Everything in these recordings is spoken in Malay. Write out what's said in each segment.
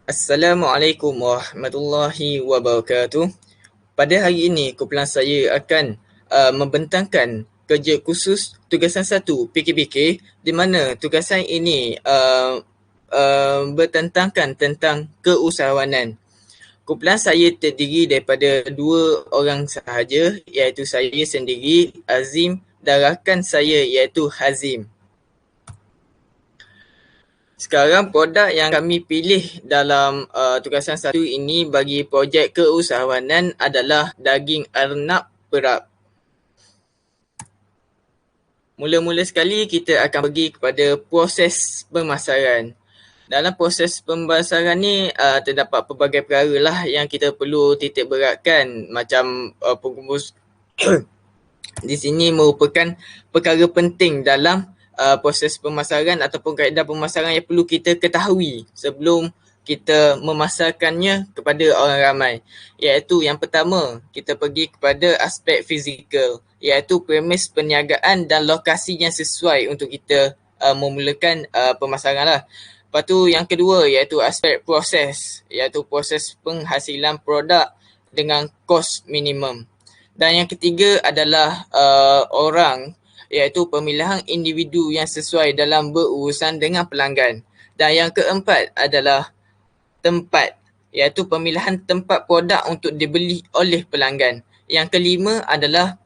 Assalamualaikum warahmatullahi wabarakatuh. Pada hari ini, kumpulan saya akan membentangkan kerja khusus tugasan 1 PKPK di mana tugasan ini bertentangkan tentang keusahawanan. Kumpulan saya terdiri daripada 2 orang sahaja, iaitu saya sendiri, Azim, dan rakan saya iaitu Hazim. Sekarang produk yang kami pilih dalam tugasan 1 ini bagi projek keusahawanan adalah daging arnab perap. Mula-mula sekali kita akan pergi kepada proses pemasaran. Dalam proses pemasaran ni terdapat pelbagai perkara lah yang kita perlu titik beratkan, macam pengumus di sini merupakan perkara penting dalam proses pemasaran ataupun kaedah pemasaran yang perlu kita ketahui sebelum kita memasarkannya kepada orang ramai. Iaitu yang pertama, kita pergi kepada aspek fizikal, iaitu premis perniagaan dan lokasi yang sesuai untuk kita memulakan pemasaran lah. Lepas tu yang kedua iaitu aspek proses, iaitu proses penghasilan produk dengan kos minimum. Dan yang ketiga adalah orang, iaitu pemilihan individu yang sesuai dalam berurusan dengan pelanggan. Dan yang keempat adalah tempat, iaitu pemilihan tempat produk untuk dibeli oleh pelanggan. Yang kelima adalah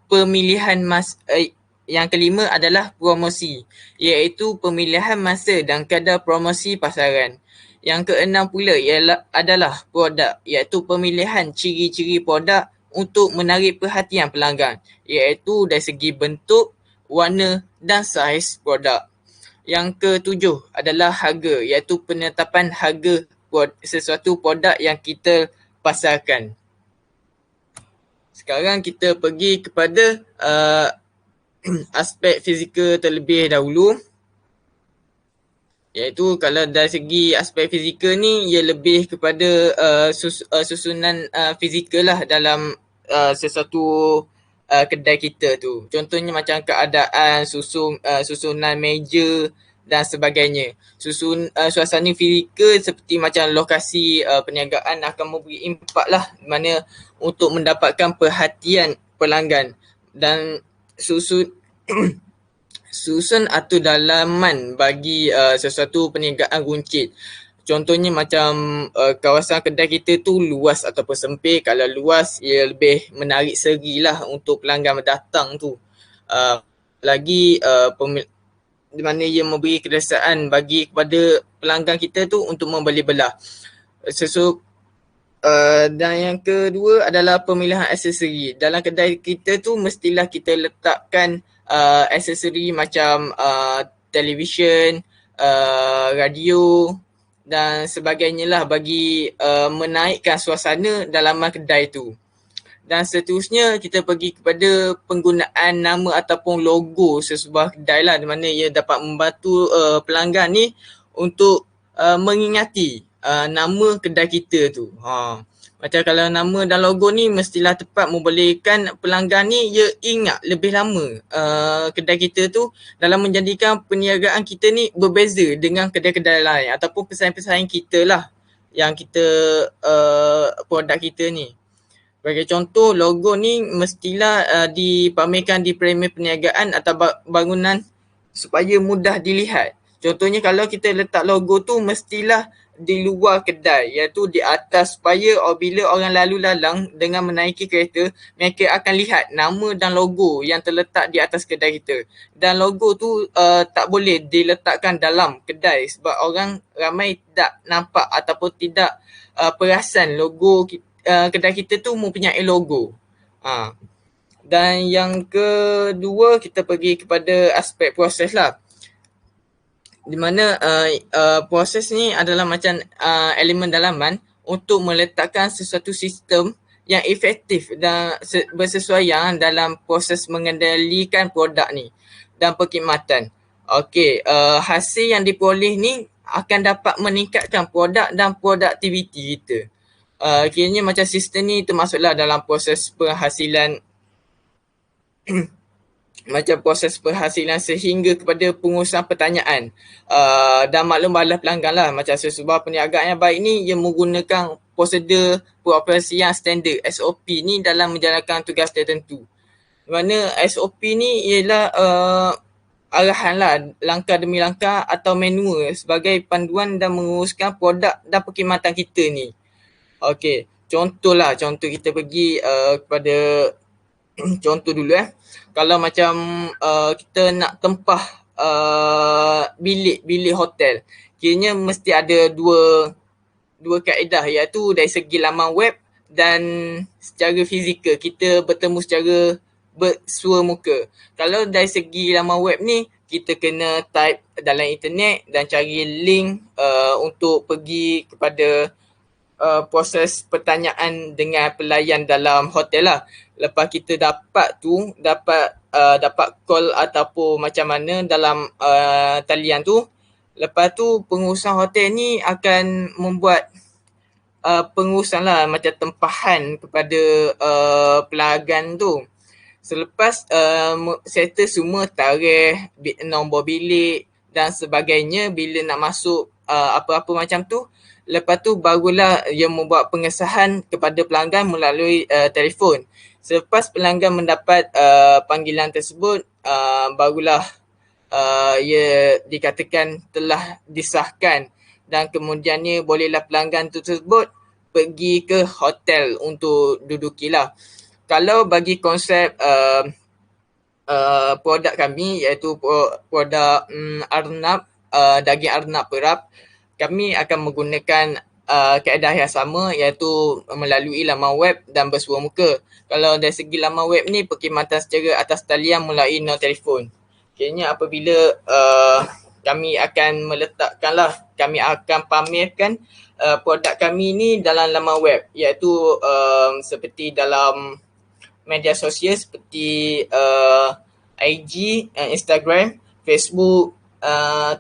promosi, iaitu pemilihan masa dan kadar promosi pasaran. Yang keenam pula adalah produk, iaitu pemilihan ciri-ciri produk untuk menarik perhatian pelanggan, iaitu dari segi bentuk, warna dan saiz produk. Yang ketujuh adalah harga, iaitu penetapan harga sesuatu produk yang kita pasarkan. Sekarang kita pergi kepada aspek fizikal terlebih dahulu. Iaitu kalau dari segi aspek fizikal ni, ia lebih kepada susunan fizikal lah dalam sesuatu kedai kita tu. Contohnya macam keadaan susunan meja dan sebagainya. Suasana fizikal seperti macam lokasi perniagaan akan memberi impak lah, mana untuk mendapatkan perhatian pelanggan. Dan susun atau dalaman bagi sesuatu perniagaan runcit. Contohnya macam kawasan kedai kita tu luas ataupun sempit. Kalau luas, ia lebih menarik seri lah untuk pelanggan datang tu. Lagi di mana ia memberi kedesaan bagi kepada pelanggan kita tu untuk membeli belah. Dan yang kedua adalah pemilihan aksesori. Dalam kedai kita tu mestilah kita letakkan aksesori macam televisyen, radio dan sebagainya lah bagi menaikkan suasana dalaman kedai tu. Dan seterusnya kita pergi kepada penggunaan nama ataupun logo sesebuah kedai lah, di mana ia dapat membantu pelanggan ni untuk mengingati nama kedai kita tu. Macam kalau nama dan logo ni mestilah tepat membolehkan pelanggan ni ia ingat lebih lama kedai kita tu, dalam menjadikan perniagaan kita ni berbeza dengan kedai-kedai lain ataupun pesaing-pesaing kita lah yang kita produk kita ni. Sebagai contoh, logo ni mestilah dipamerkan di premium perniagaan atau bangunan supaya mudah dilihat. Contohnya kalau kita letak logo tu mestilah di luar kedai, iaitu di atas, supaya apabila orang lalu lalang dengan menaiki kereta, mereka akan lihat nama dan logo yang terletak di atas kedai kita. Dan logo tu tak boleh diletakkan dalam kedai sebab orang ramai tak nampak ataupun tidak perasan logo kedai kita tu mempunyai logo. Dan yang kedua, kita pergi kepada aspek proses lah, di mana proses ni adalah macam elemen dalaman untuk meletakkan sesuatu sistem yang efektif dan bersesuaian dalam proses mengendalikan produk ni dan perkhidmatan. Okey, hasil yang diperoleh ni akan dapat meningkatkan produk dan produktiviti kita. Kiranya macam sistem ni termasuklah dalam proses penghasilan macam proses penghasilan sehingga kepada pengurusan pertanyaan dan maklum balas pelanggan lah. Macam sesebuah perniagaan yang baik ni, ia menggunakan prosedur pengoperasian standard SOP ni dalam menjalankan tugas tertentu. Di mana SOP ni ialah arahan lah, langkah demi langkah atau manual sebagai panduan dan menguruskan produk dan perkhidmatan kita ni. Okey, contoh kita pergi kepada contoh dulu kalau macam kita nak tempah bilik hotel, kiranya mesti ada dua kaedah, iaitu dari segi laman web dan secara fizikal kita bertemu secara bersua muka. Kalau dari segi laman web ni, kita kena type dalam internet dan cari link untuk pergi kepada proses pertanyaan dengan pelayan dalam hotel lah. Lepas kita dapat call ataupun macam mana dalam talian tu, lepas tu pengurusan hotel ni akan membuat pengurusan lah, macam tempahan kepada pelanggan tu. Selepas settle semua tarikh, nombor bilik dan sebagainya, bila nak masuk apa-apa macam tu, lepas tu barulah ia membuat pengesahan kepada pelanggan melalui telefon. Selepas pelanggan mendapat panggilan tersebut, barulah ia dikatakan telah disahkan, dan kemudiannya bolehlah pelanggan tersebut pergi ke hotel untuk dudukilah. Kalau bagi konsep produk kami, iaitu produk arnab, daging arnab perap, kami akan menggunakan kaedah yang sama, iaitu melalui laman web dan bersua muka. Kalau dari segi laman web ni, perkhidmatan secara atas talian melalui nombor telefon. Kiranya apabila kami akan kami akan pamerkan produk kami ni dalam laman web, iaitu seperti dalam media sosial seperti IG, Instagram, Facebook,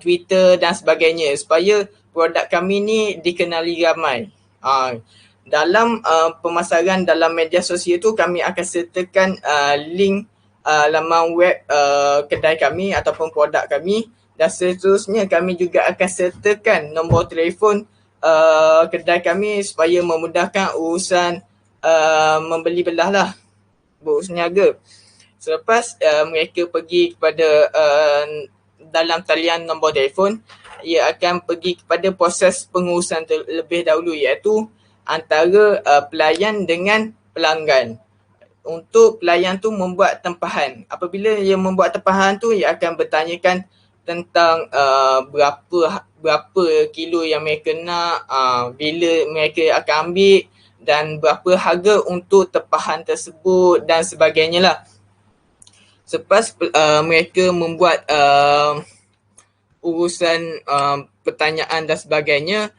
Twitter dan sebagainya, supaya produk kami ni dikenali ramai. Dalam pemasaran dalam media sosial tu, kami akan sertakan link laman web kedai kami ataupun produk kami, dan seterusnya kami juga akan sertakan nombor telefon kedai kami supaya memudahkan urusan membeli belah lah, berurus niaga. Selepas mereka pergi kepada dalam talian nombor telefon, ia akan pergi kepada proses pengurusan terlebih dahulu, iaitu antara pelayan dengan pelanggan. Untuk pelayan tu membuat tempahan. Apabila ia membuat tempahan tu, ia akan bertanyakan tentang berapa kilo yang mereka nak, bila mereka akan ambil dan berapa harga untuk tempahan tersebut dan sebagainya lah. Selepas mereka membuat urusan pertanyaan dan sebagainya,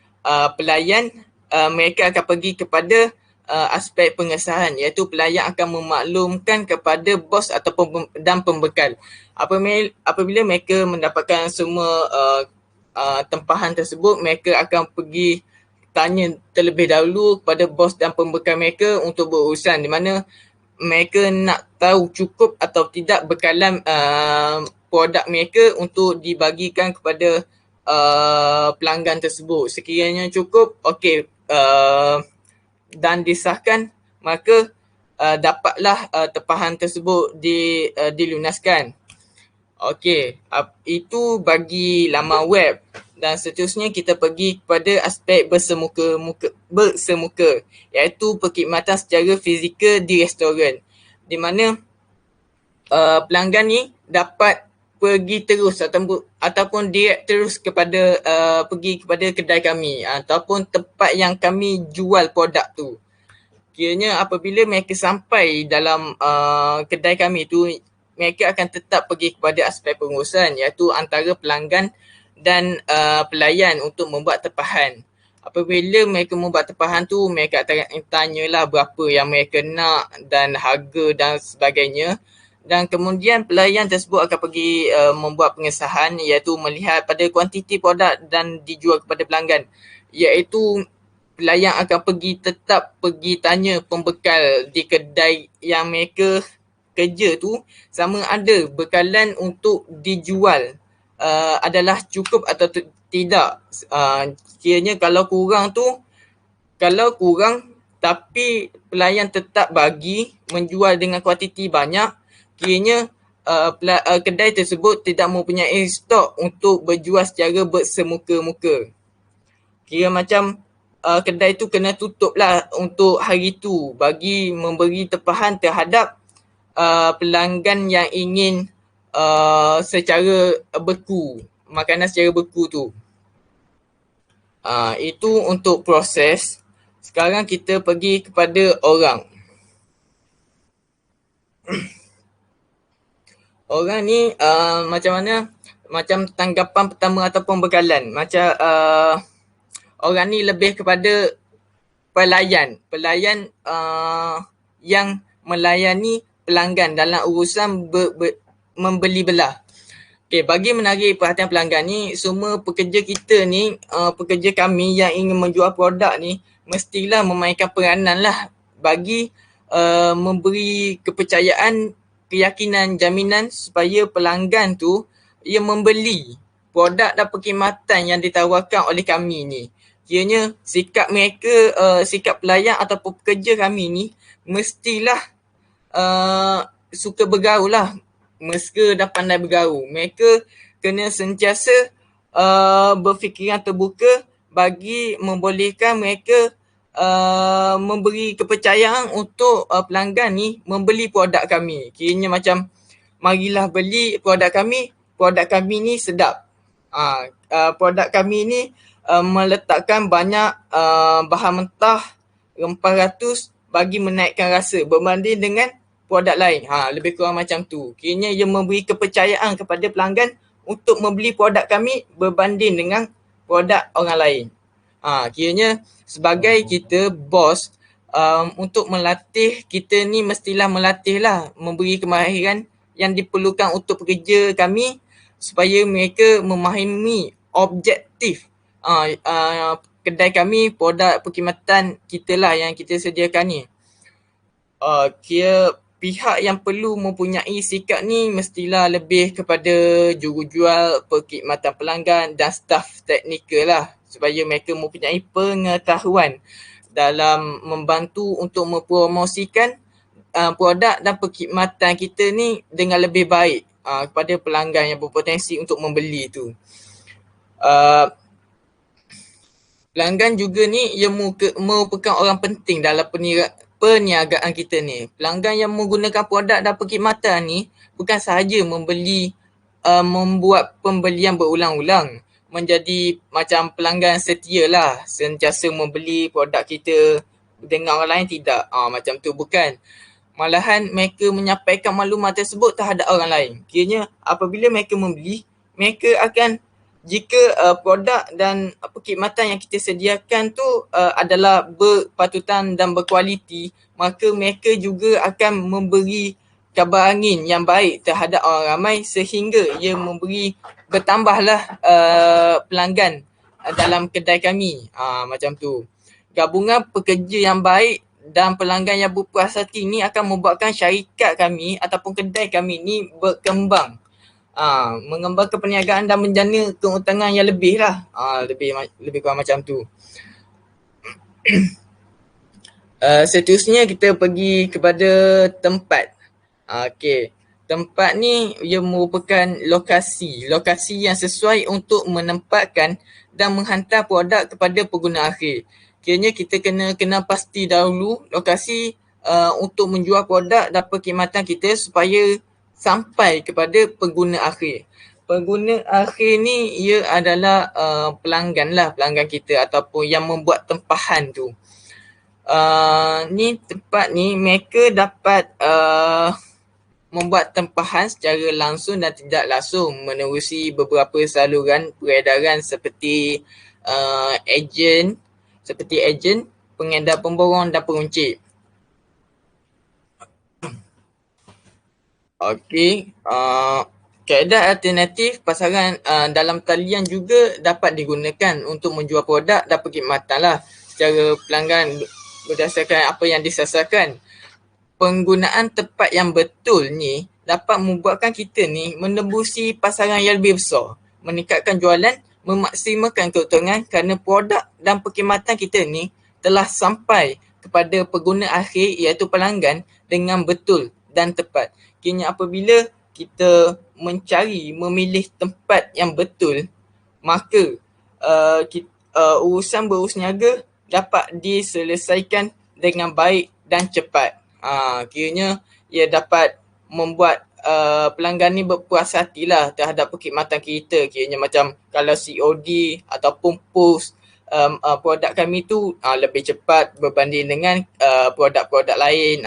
pelayan mereka akan pergi kepada aspek pengesahan, iaitu pelayan akan memaklumkan kepada bos ataupun dan pembekal. Apabila mereka mendapatkan semua tempahan tersebut, mereka akan pergi tanya terlebih dahulu kepada bos dan pembekal mereka untuk berurusan, di mana mereka nak tahu cukup atau tidak bekalan produk mereka untuk dibagikan kepada pelanggan tersebut. Sekiranya cukup, okey, dan disahkan, maka dapatlah tempahan tersebut dilunaskan. Okey, itu bagi laman web. Dan seterusnya kita pergi kepada aspek bersemuka, iaitu perkhidmatan secara fizikal di restoran, di mana pelanggan ni dapat pergi terus ataupun direct terus kepada pergi kepada kedai kami ataupun tempat yang kami jual produk tu. Kiranya apabila mereka sampai dalam kedai kami tu, mereka akan tetap pergi kepada aspek pengurusan, iaitu antara pelanggan dan pelayan untuk membuat tempahan. Apabila mereka membuat tempahan tu, mereka akan tanyalah berapa yang mereka nak dan harga dan sebagainya. Dan kemudian pelayan tersebut akan pergi membuat pengesahan, iaitu melihat pada kuantiti produk dan dijual kepada pelanggan. Iaitu pelayan akan tetap pergi tanya pembekal di kedai yang mereka pekerja tu sama ada bekalan untuk dijual adalah cukup atau tidak. Kiranya kalau kurang tapi pelayan tetap bagi menjual dengan kuantiti banyak, kiranya kedai tersebut tidak mempunyai stok untuk berjual secara bersemuka-muka. Kira macam kedai tu kena tutup lah untuk hari tu bagi memberi tempahan terhadap pelanggan yang ingin secara beku, makanan secara beku tu. Itu untuk proses. Sekarang kita pergi kepada orang. Orang ni macam mana? Macam tanggapan pertama ataupun bekalan. Macam orang ni lebih kepada pelayan. Pelayan yang melayani pelanggan dalam urusan membeli belah. Okay, bagi menarik perhatian pelanggan ni, semua pekerja kita ni, pekerja kami yang ingin menjual produk ni, mestilah memainkan peranan lah bagi memberi kepercayaan, keyakinan, jaminan supaya pelanggan tu ia membeli produk dan perkhidmatan yang ditawarkan oleh kami ni. Kiranya sikap mereka, sikap pelayan ataupun pekerja kami ni mestilah suka bergaul lah, mesra dan pandai bergaul. Mereka kena sentiasa berfikiran terbuka bagi membolehkan mereka memberi kepercayaan untuk pelanggan ni membeli produk kami. Kiranya macam, marilah beli produk kami ni sedap. Produk kami ni meletakkan banyak bahan mentah, rempah ratus bagi menaikkan rasa berbanding dengan produk lain. Lebih kurang macam tu. Kiranya ia memberi kepercayaan kepada pelanggan untuk membeli produk kami berbanding dengan produk orang lain. Kiranya sebagai kita bos, untuk melatih, kita ni mestilah melatih lah, memberi kemahiran yang diperlukan untuk pekerja kami supaya mereka memahami objektif kedai kami, produk perkhidmatan kita lah yang kita sediakan ni. Kira pihak yang perlu mempunyai sikap ni mestilah lebih kepada jurujual, perkhidmatan pelanggan dan staf teknikal lah, supaya mereka mempunyai pengetahuan dalam membantu untuk mempromosikan produk dan perkhidmatan kita ni dengan lebih baik kepada pelanggan yang berpotensi untuk membeli tu. Pelanggan juga ni ia merupakan orang penting dalam perniagaan kita ni. Pelanggan yang menggunakan produk dan perkhidmatan ni bukan sahaja membuat pembelian berulang-ulang, menjadi macam pelanggan setia lah, sentiasa membeli produk kita dengan orang lain, tidak. Macam tu bukan. Malahan mereka menyampaikan maklumat tersebut terhadap orang lain. Kiranya apabila mereka membeli, mereka akan, jika produk dan perkhidmatan yang kita sediakan tu adalah berpatutan dan berkualiti, maka mereka juga akan memberi kabar angin yang baik terhadap orang ramai sehingga ia bertambahlah pelanggan dalam kedai kami. Macam tu. Gabungan pekerja yang baik dan pelanggan yang berpuas hati ni akan membuatkan syarikat kami ataupun kedai kami ni berkembang. Mengembangkan perniagaan dan menjana keuntungan yang lebih lah. Lebih kurang macam tu. Seterusnya kita pergi kepada tempat. Okay. Tempat ni ia merupakan lokasi yang sesuai untuk menempatkan dan menghantar produk kepada pengguna akhir. Kiranya kita kena pasti dahulu lokasi untuk menjual produk dan perkhidmatan kita supaya sampai kepada pengguna akhir. Pengguna akhir ni ia adalah pelanggan kita ataupun yang membuat tempahan tu. Ni tempat ni mereka dapat membuat tempahan secara langsung dan tidak langsung menerusi beberapa saluran peredaran seperti ejen, pengedar pemborong dan peruncit. Okey, kaedah alternatif pasaran dalam talian juga dapat digunakan untuk menjual produk dan perkhidmatan lah secara pelanggan berdasarkan apa yang disasarkan. penggunaan tempat yang betul ni dapat membuatkan kita ni menembusi pasaran yang lebih besar, meningkatkan jualan, memaksimalkan keuntungan kerana produk dan perkhidmatan kita ni telah sampai kepada pengguna akhir iaitu pelanggan dengan betul dan tepat. Kini apabila kita mencari, memilih tempat yang betul, maka urusan berurus niaga dapat diselesaikan dengan baik dan cepat. Kiranya ia dapat membuat pelanggan ni berpuas hatilah terhadap perkhidmatan kita. Kiranya macam kalau COD ataupun post produk kami tu lebih cepat berbanding dengan produk-produk lain.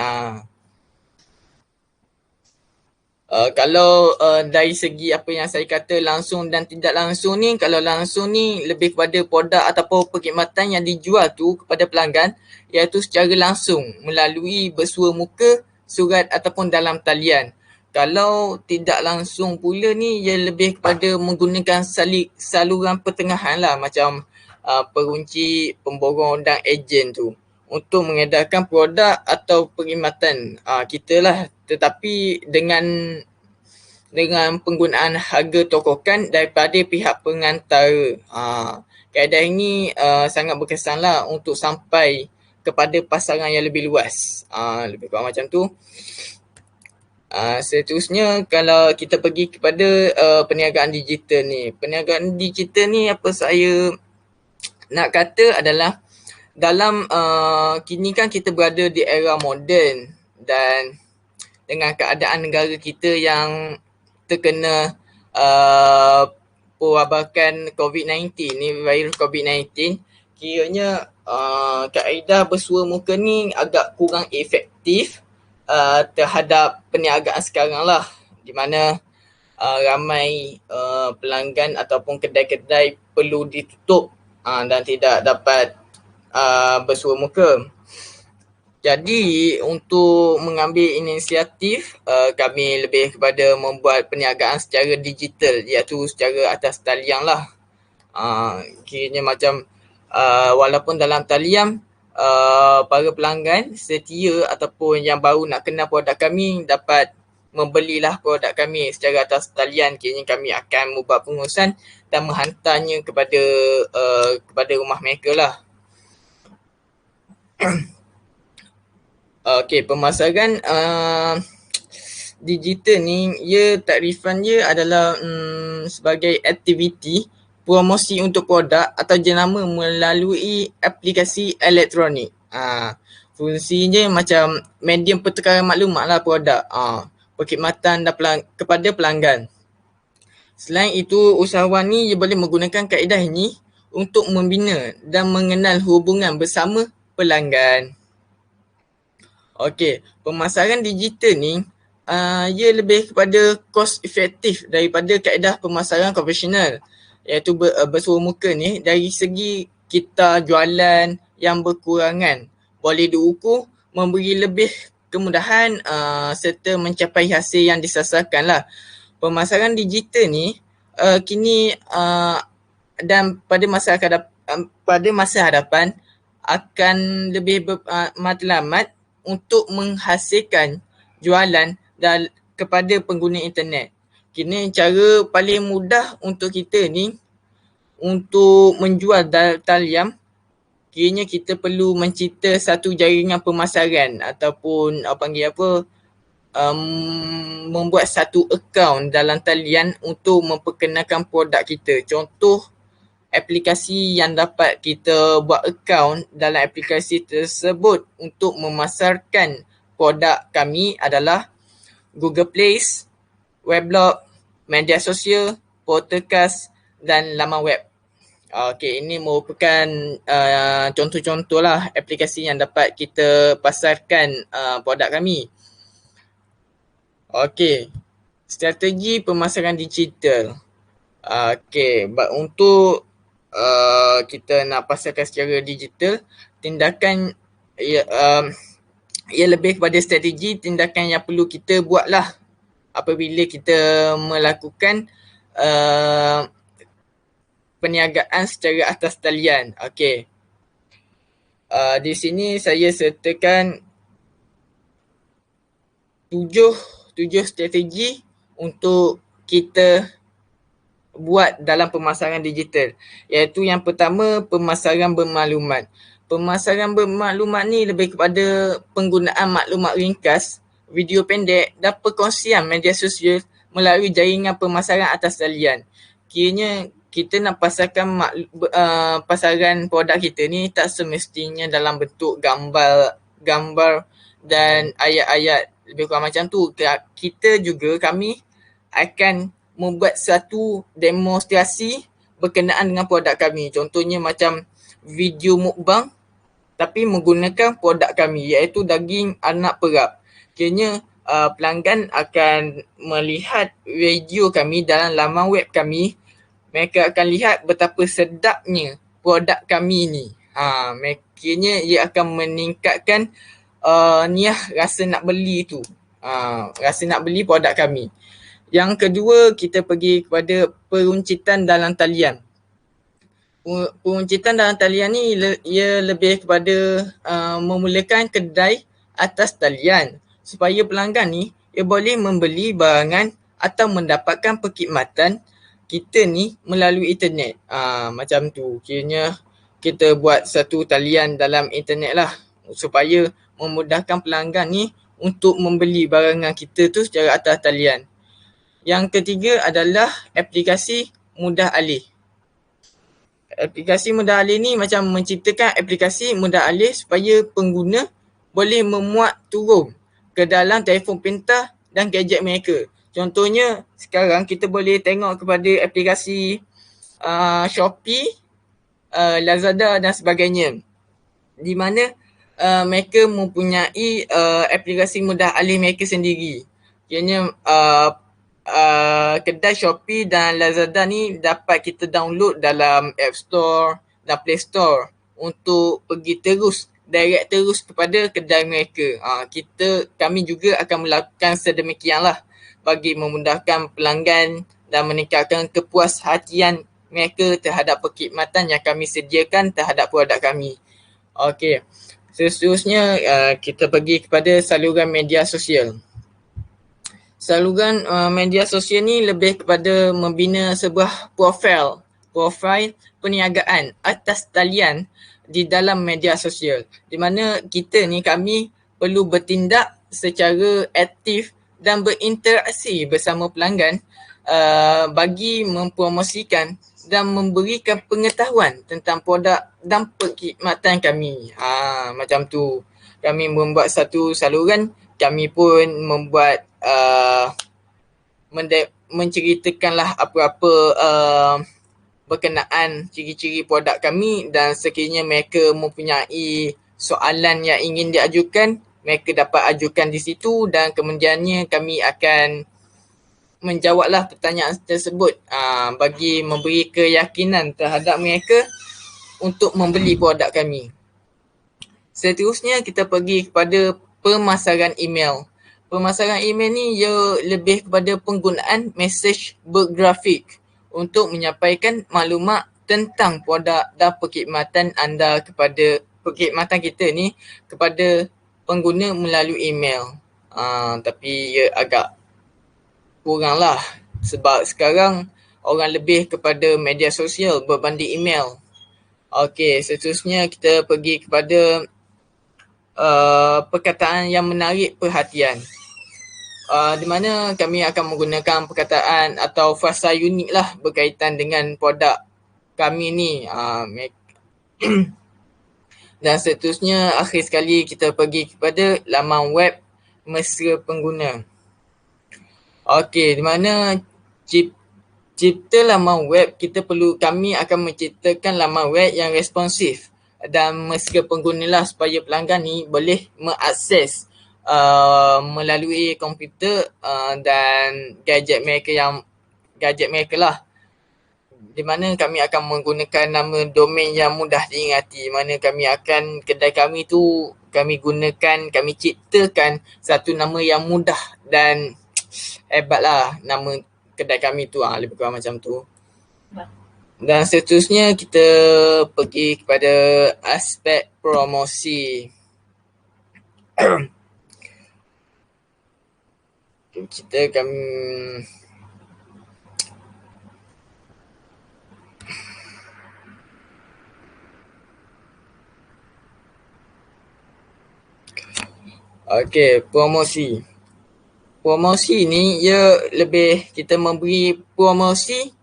Kalau dari segi apa yang saya kata langsung dan tidak langsung ni, kalau langsung ni lebih kepada produk ataupun perkhidmatan yang dijual tu kepada pelanggan, iaitu secara langsung melalui bersua muka, surat ataupun dalam talian. Kalau tidak langsung pula ni, ia lebih kepada menggunakan saluran pertengahan lah, macam perunci, pemborong dan ejen tu untuk mengedarkan produk atau perkhidmatan kita lah, tetapi dengan penggunaan harga tokokan daripada pihak pengantara. Kaedah ini sangat berkesan lah untuk sampai kepada pasaran yang lebih luas. Lebih kurang macam tu. Seterusnya kalau kita pergi kepada perniagaan digital ni. Perniagaan digital ni apa saya nak kata adalah dalam kini kan kita berada di era moden dan dengan keadaan negara kita yang terkena perwabakan COVID-19 ni, virus COVID-19, kiranya kaedah bersua muka ni agak kurang efektif terhadap perniagaan sekarang lah, di mana ramai pelanggan ataupun kedai-kedai perlu ditutup dan tidak dapat bersua muka. Jadi untuk mengambil inisiatif, kami lebih kepada membuat perniagaan secara digital, iaitu secara atas talian lah. Kiranya macam walaupun dalam talian, para pelanggan setia ataupun yang baru nak kenal produk kami dapat membelilah produk kami secara atas talian. Kiranya kami akan membuat pengurusan dan menghantarnya kepada rumah mereka lah. Okey, pemasaran digital ni, takrifan dia adalah sebagai aktiviti promosi untuk produk atau jenama melalui aplikasi elektronik. Fungsinya macam medium pertukaran maklumat lah produk, perkhidmatan dan kepada pelanggan. Selain itu, usahawan ni boleh menggunakan kaedah ini untuk membina dan mengenal hubungan bersama pelanggan. Okey, pemasaran digital ni ia lebih kepada cost efektif daripada kaedah pemasaran konvensional, iaitu bersua muka ni. Dari segi kita jualan yang berkurangan, boleh diukur, memberi lebih kemudahan serta mencapai hasil yang disasarkan lah. Pemasaran digital ni kini dan pada masa hadapan akan lebih bermatlamat untuk menghasilkan jualan kepada pengguna internet. Kini cara paling mudah untuk kita ni untuk menjual talian, kiranya kita perlu mencipta satu jaringan pemasaran ataupun membuat satu akaun dalam talian untuk memperkenalkan produk kita. Contoh aplikasi yang dapat kita buat akaun dalam aplikasi tersebut untuk memasarkan produk kami adalah Google Place, Weblog, media sosial, podcast dan laman web. Okey, ini merupakan contoh-contoh lah aplikasi yang dapat kita pasarkan produk kami. Okey, strategi pemasaran digital. Okey, untuk kita nak pasarkan secara digital, tindakan ia lebih kepada strategi tindakan yang perlu kita buat lah apabila kita melakukan perniagaan secara atas talian. Okey, di sini saya sertakan tujuh strategi untuk kita buat dalam pemasaran digital, iaitu yang pertama pemasaran bermaklumat. Pemasaran bermaklumat ni lebih kepada penggunaan maklumat ringkas, video pendek dan perkongsian media sosial melalui jaringan pemasaran atas talian. Kiranya kita nak pasarkan pasaran produk kita ni tak semestinya dalam bentuk gambar dan ayat-ayat lebih kurang macam tu. Kami akan membuat satu demonstrasi berkenaan dengan produk kami. Contohnya macam video mukbang tapi menggunakan produk kami, iaitu daging anak perap. Kiranya pelanggan akan melihat video kami dalam laman web kami. Mereka akan lihat betapa sedapnya produk kami ni. Kiranya ia akan meningkatkan rasa nak beli tu. Rasa nak beli produk kami. Yang kedua, kita pergi kepada peruncitan dalam talian. Peruncitan dalam talian ni ia lebih kepada memulakan kedai atas talian supaya pelanggan ni ia boleh membeli barangan atau mendapatkan perkhidmatan kita ni melalui internet. Macam tu. Kiranya kita buat satu talian dalam internet lah supaya memudahkan pelanggan ni untuk membeli barangan kita tu secara atas talian. Yang ketiga adalah aplikasi mudah alih. Aplikasi mudah alih ni macam menciptakan aplikasi mudah alih supaya pengguna boleh memuat turun ke dalam telefon pintar dan gadget mereka. Contohnya sekarang kita boleh tengok kepada aplikasi Shopee, Lazada dan sebagainya, di mana mereka mempunyai aplikasi mudah alih mereka sendiri. Kiranya kedai Shopee dan Lazada ni dapat kita download dalam App Store dan Play Store untuk pergi direct terus kepada kedai mereka. Kami juga akan melakukan sedemikianlah bagi memudahkan pelanggan dan meningkatkan kepuashatian mereka terhadap perkhidmatan yang kami sediakan terhadap produk kami. Okey. Seterusnya kita pergi kepada saluran media sosial. Saluran media sosial ni lebih kepada membina sebuah profil perniagaan atas talian di dalam media sosial, di mana kami perlu bertindak secara aktif dan berinteraksi bersama pelanggan bagi mempromosikan dan memberikan pengetahuan tentang produk dan perkhidmatan kami. Macam tu. Kami membuat satu saluran, kami pun membuat menceritakanlah apa-apa berkenaan ciri-ciri produk kami, dan sekiranya mereka mempunyai soalan yang ingin diajukan, mereka dapat ajukan di situ dan kemudiannya kami akan menjawablah pertanyaan tersebut bagi memberi keyakinan terhadap mereka untuk membeli produk kami. Seterusnya kita pergi kepada pemasaran email. Pemasaran email ni ia lebih kepada penggunaan mesej bergrafik untuk menyampaikan maklumat tentang produk dan perkhidmatan kita ni kepada pengguna melalui email. Tapi ia agak kurang lah sebab sekarang orang lebih kepada media sosial berbanding email. Okey, seterusnya kita pergi kepada perkataan yang menarik perhatian. Di mana kami akan menggunakan perkataan atau frasa unik lah berkaitan dengan produk kami ni. Dan seterusnya, akhir sekali kita pergi kepada laman web mesra pengguna. Okey, di mana cipta laman web, kami akan menciptakan laman web yang responsif dan mesra pengguna lah supaya pelanggan ni boleh mengakses melalui komputer dan gadget mereka lah, di mana kami akan menggunakan nama domain yang mudah diingati, mana kedai kami tu kami ciptakan satu nama yang mudah dan hebat lah nama kedai kami tu, lebih kurang macam tu. Dan seterusnya kita pergi kepada aspek promosi. kita akan promosi. Promosi ni ia lebih kita memberi promosi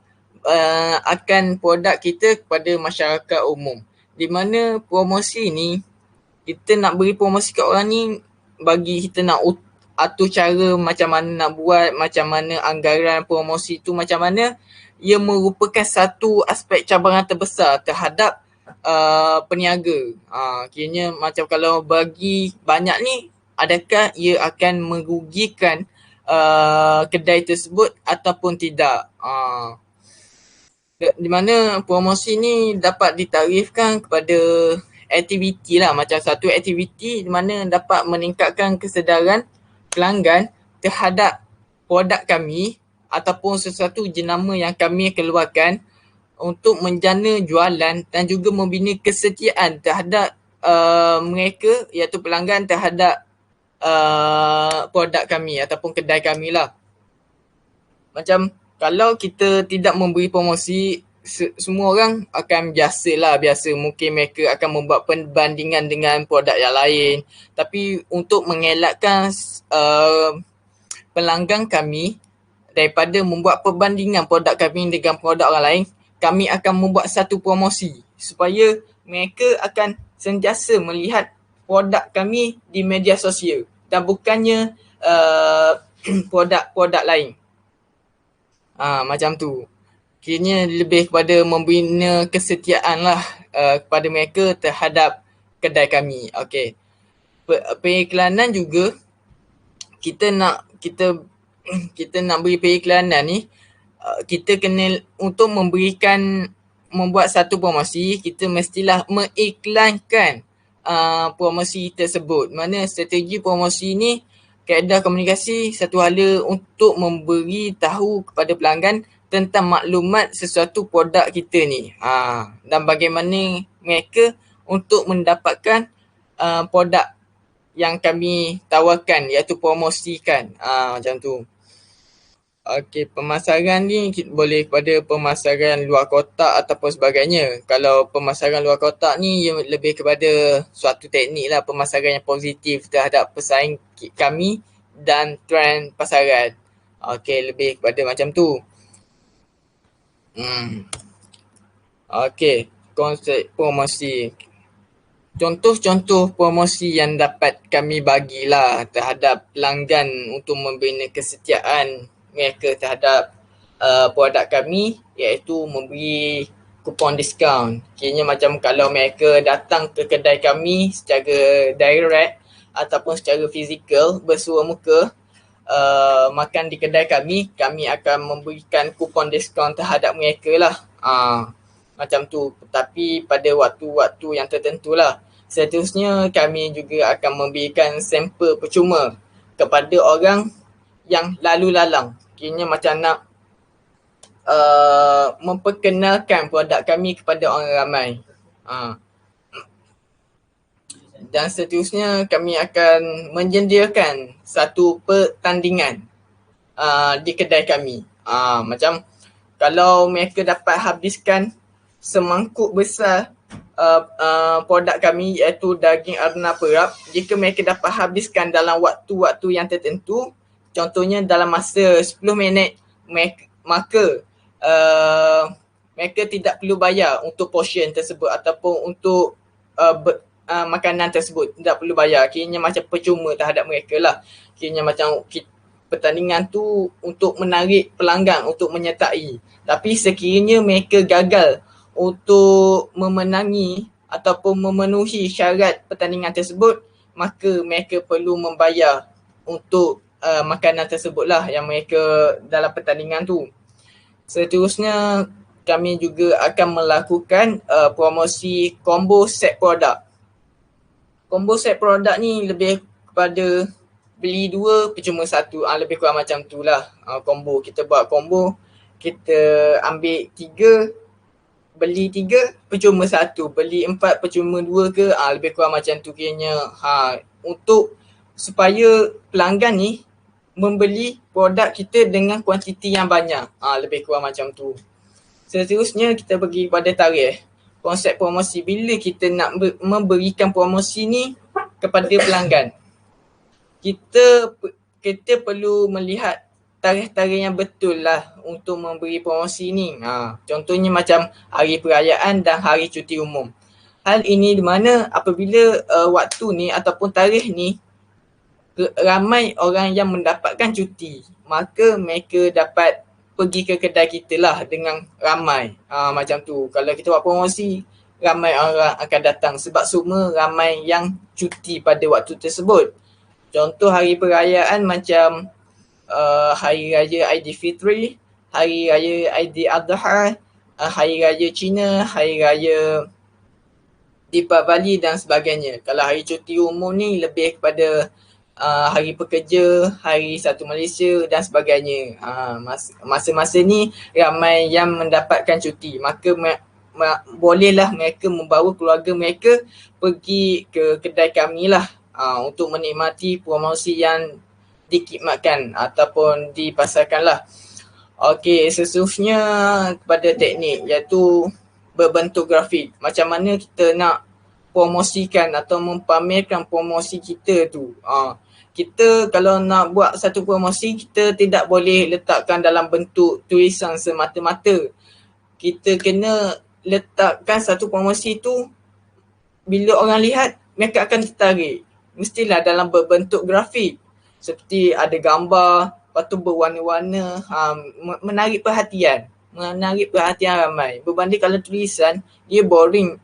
akan produk kita kepada masyarakat umum. Di mana promosi ni, kita nak beri promosi kat orang ni bagi kita nak atur cara macam mana nak buat, macam mana anggaran promosi tu macam mana. Ia merupakan satu aspek cabaran terbesar terhadap peniaga. Kiranya macam kalau bagi banyak ni, adakah ia akan merugikan kedai tersebut ataupun tidak. Di mana promosi ni dapat ditarifkan kepada aktiviti lah, macam satu aktiviti di mana dapat meningkatkan kesedaran pelanggan terhadap produk kami ataupun sesuatu jenama yang kami keluarkan untuk menjana jualan dan juga membina kesetiaan terhadap mereka, iaitu pelanggan terhadap produk kami ataupun kedai kami lah. Macam kalau kita tidak memberi promosi, semua orang akan biasa. Mungkin mereka akan membuat perbandingan dengan produk yang lain. Tapi untuk mengelakkan pelanggan kami daripada membuat perbandingan produk kami dengan produk orang lain, kami akan membuat satu promosi supaya mereka akan sentiasa melihat produk kami di media sosial dan bukannya produk-produk lain. Macam tu. Kiranya lebih kepada membina kesetiaan lah kepada mereka terhadap kedai kami. Okey. Periklanan juga, kita nak beri periklanan ni, kita kena untuk membuat satu promosi, kita mestilah mengiklankan promosi tersebut. Mana strategi promosi ni, kaedah komunikasi satu hala untuk memberi tahu kepada pelanggan tentang maklumat sesuatu produk kita ni. Dan bagaimana mereka untuk mendapatkan produk yang kami tawarkan, iaitu promosikan. Macam tu. Okey, pemasaran ni boleh kepada pemasaran luar kotak ataupun sebagainya. Kalau pemasaran luar kotak ni lebih kepada suatu teknik lah, pemasaran yang positif terhadap pesaing kami dan trend pasaran. Okey, lebih kepada macam tu. Okey, konsep promosi. Contoh-contoh promosi yang dapat kami bagilah terhadap pelanggan untuk membina kesetiaan mereka terhadap produk kami, iaitu memberi kupon diskaun. Kiranya macam kalau mereka datang ke kedai kami secara direct ataupun secara fizikal, bersua muka, makan di kedai kami akan memberikan kupon diskaun terhadap mereka lah. Macam tu. Tapi pada waktu-waktu yang tertentu lah. Seterusnya kami juga akan memberikan sampel percuma kepada orang yang lalu lalang. Kiranya macam nak memperkenalkan produk kami kepada orang ramai. Dan seterusnya kami akan menyediakan satu pertandingan di kedai kami. Macam kalau mereka dapat habiskan semangkuk besar produk kami, iaitu daging arna perap, jika mereka dapat habiskan dalam waktu-waktu yang tertentu, contohnya dalam masa 10 minit, maka mereka tidak perlu bayar untuk portion tersebut ataupun untuk makanan tersebut. Tidak perlu bayar. Kiranya macam percuma terhadap mereka lah. Kiranya macam pertandingan tu untuk menarik pelanggan untuk menyertai. Tapi sekiranya mereka gagal untuk memenangi ataupun memenuhi syarat pertandingan tersebut, maka mereka perlu membayar untuk makanan tersebut lah yang mereka dalam pertandingan tu. Seterusnya kami juga akan melakukan promosi combo set produk. Combo set produk ni lebih kepada beli 2 percuma 1, lebih kurang macam tu lah. Combo, kita buat combo, kita ambil 3, beli 3 percuma 1, beli 4 percuma 2 ke, lebih kurang macam tu kiranya. Untuk supaya pelanggan ni membeli produk kita dengan kuantiti yang banyak. Lebih kurang macam tu. Seterusnya kita pergi pada tarikh. Konsep promosi, bila kita nak memberikan promosi ni kepada pelanggan, kita perlu melihat tarikh-tarikh yang betul lah untuk memberi promosi ni. Contohnya macam hari perayaan dan hari cuti umum. Hal ini di mana apabila waktu ni ataupun tarikh ni ramai orang yang mendapatkan cuti, maka mereka dapat pergi ke kedai kita lah dengan ramai. Macam tu. Kalau kita buat promosi, ramai orang akan datang sebab semua ramai yang cuti pada waktu tersebut. Contoh hari perayaan macam Hari Raya Aidilfitri, Hari Raya Aidiladha, Hari Raya Cina, Hari Raya Deepavali dan sebagainya. Kalau hari cuti umum ni lebih kepada Hari Pekerja, Hari Satu Malaysia dan sebagainya. Masa-masa ni ramai yang mendapatkan cuti. Maka bolehlah mereka membawa keluarga mereka pergi ke kedai kami lah untuk menikmati promosi yang dikhidmatkan ataupun dipasarkan lah. Okey, seterusnya kepada teknik iaitu berbentuk grafik. Macam mana kita nak promosikan atau mempamerkan promosi kita tu. Kita kalau nak buat satu promosi, kita tidak boleh letakkan dalam bentuk tulisan semata-mata. Kita kena letakkan satu promosi tu, bila orang lihat, mereka akan tertarik. Mestilah dalam berbentuk grafik. Seperti ada gambar, lepas tu berwarna-warna, menarik perhatian ramai. Berbanding kalau tulisan, dia boring.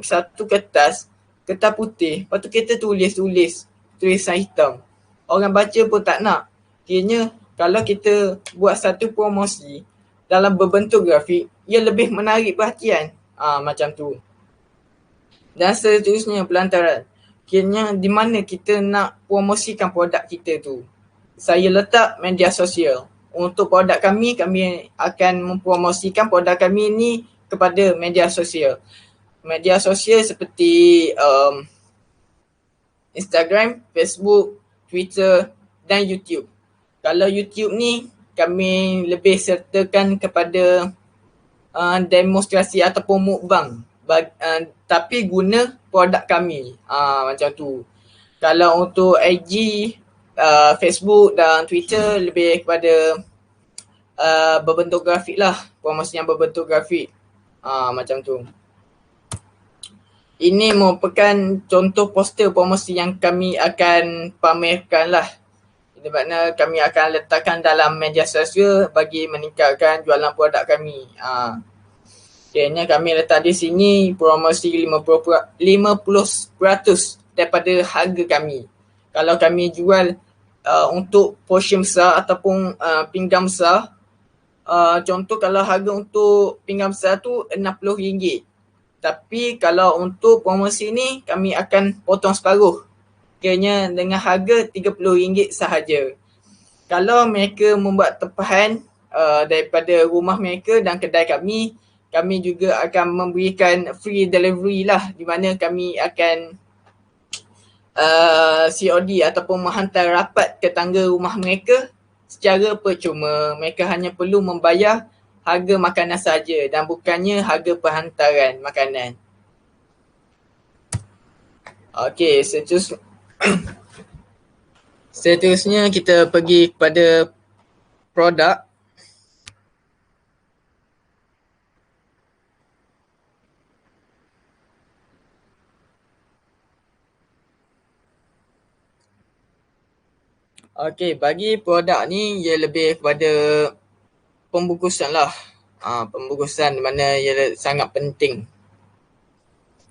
Satu kertas putih, lepas tu kita tulisan hitam. Orang baca pun tak nak. Kiranya kalau kita buat satu promosi dalam berbentuk grafik, ia lebih menarik perhatian. Macam tu. Dan seterusnya pelantaran. Kiranya di mana kita nak promosikan produk kita tu. Saya letak media sosial. Untuk produk kami akan mempromosikan produk kami ni kepada media sosial. Media sosial seperti Instagram, Facebook, Twitter dan YouTube. Kalau YouTube ni kami lebih sertakan kepada demonstrasi ataupun mukbang. Tapi guna produk kami. Macam tu. Kalau untuk IG, Facebook dan Twitter lebih kepada berbentuk grafik lah. Promosi yang berbentuk grafik. Macam tu. Ini merupakan contoh poster promosi yang kami akan pamerkan lah. Di mana kami akan letakkan dalam media sosial bagi meningkatkan jualan produk kami. Kiranya kami letak di sini promosi 50% daripada harga kami. Kalau kami jual untuk portion besar ataupun pinggan besar, contoh kalau harga untuk pinggan besar tu RM60. Tapi kalau untuk promosi ni kami akan potong separuh. Kiranya dengan harga RM30 sahaja. Kalau mereka membuat tempahan daripada rumah mereka dan kedai kami juga akan memberikan free delivery lah, di mana kami akan COD ataupun menghantar rapat ke tangga rumah mereka secara percuma. Mereka hanya perlu membayar harga makanan saja dan bukannya harga penghantaran makanan. Okey, seterusnya kita pergi kepada produk. Okey, bagi produk ni ia lebih kepada pembungkusan lah. Pembungkusan di mana ia sangat penting.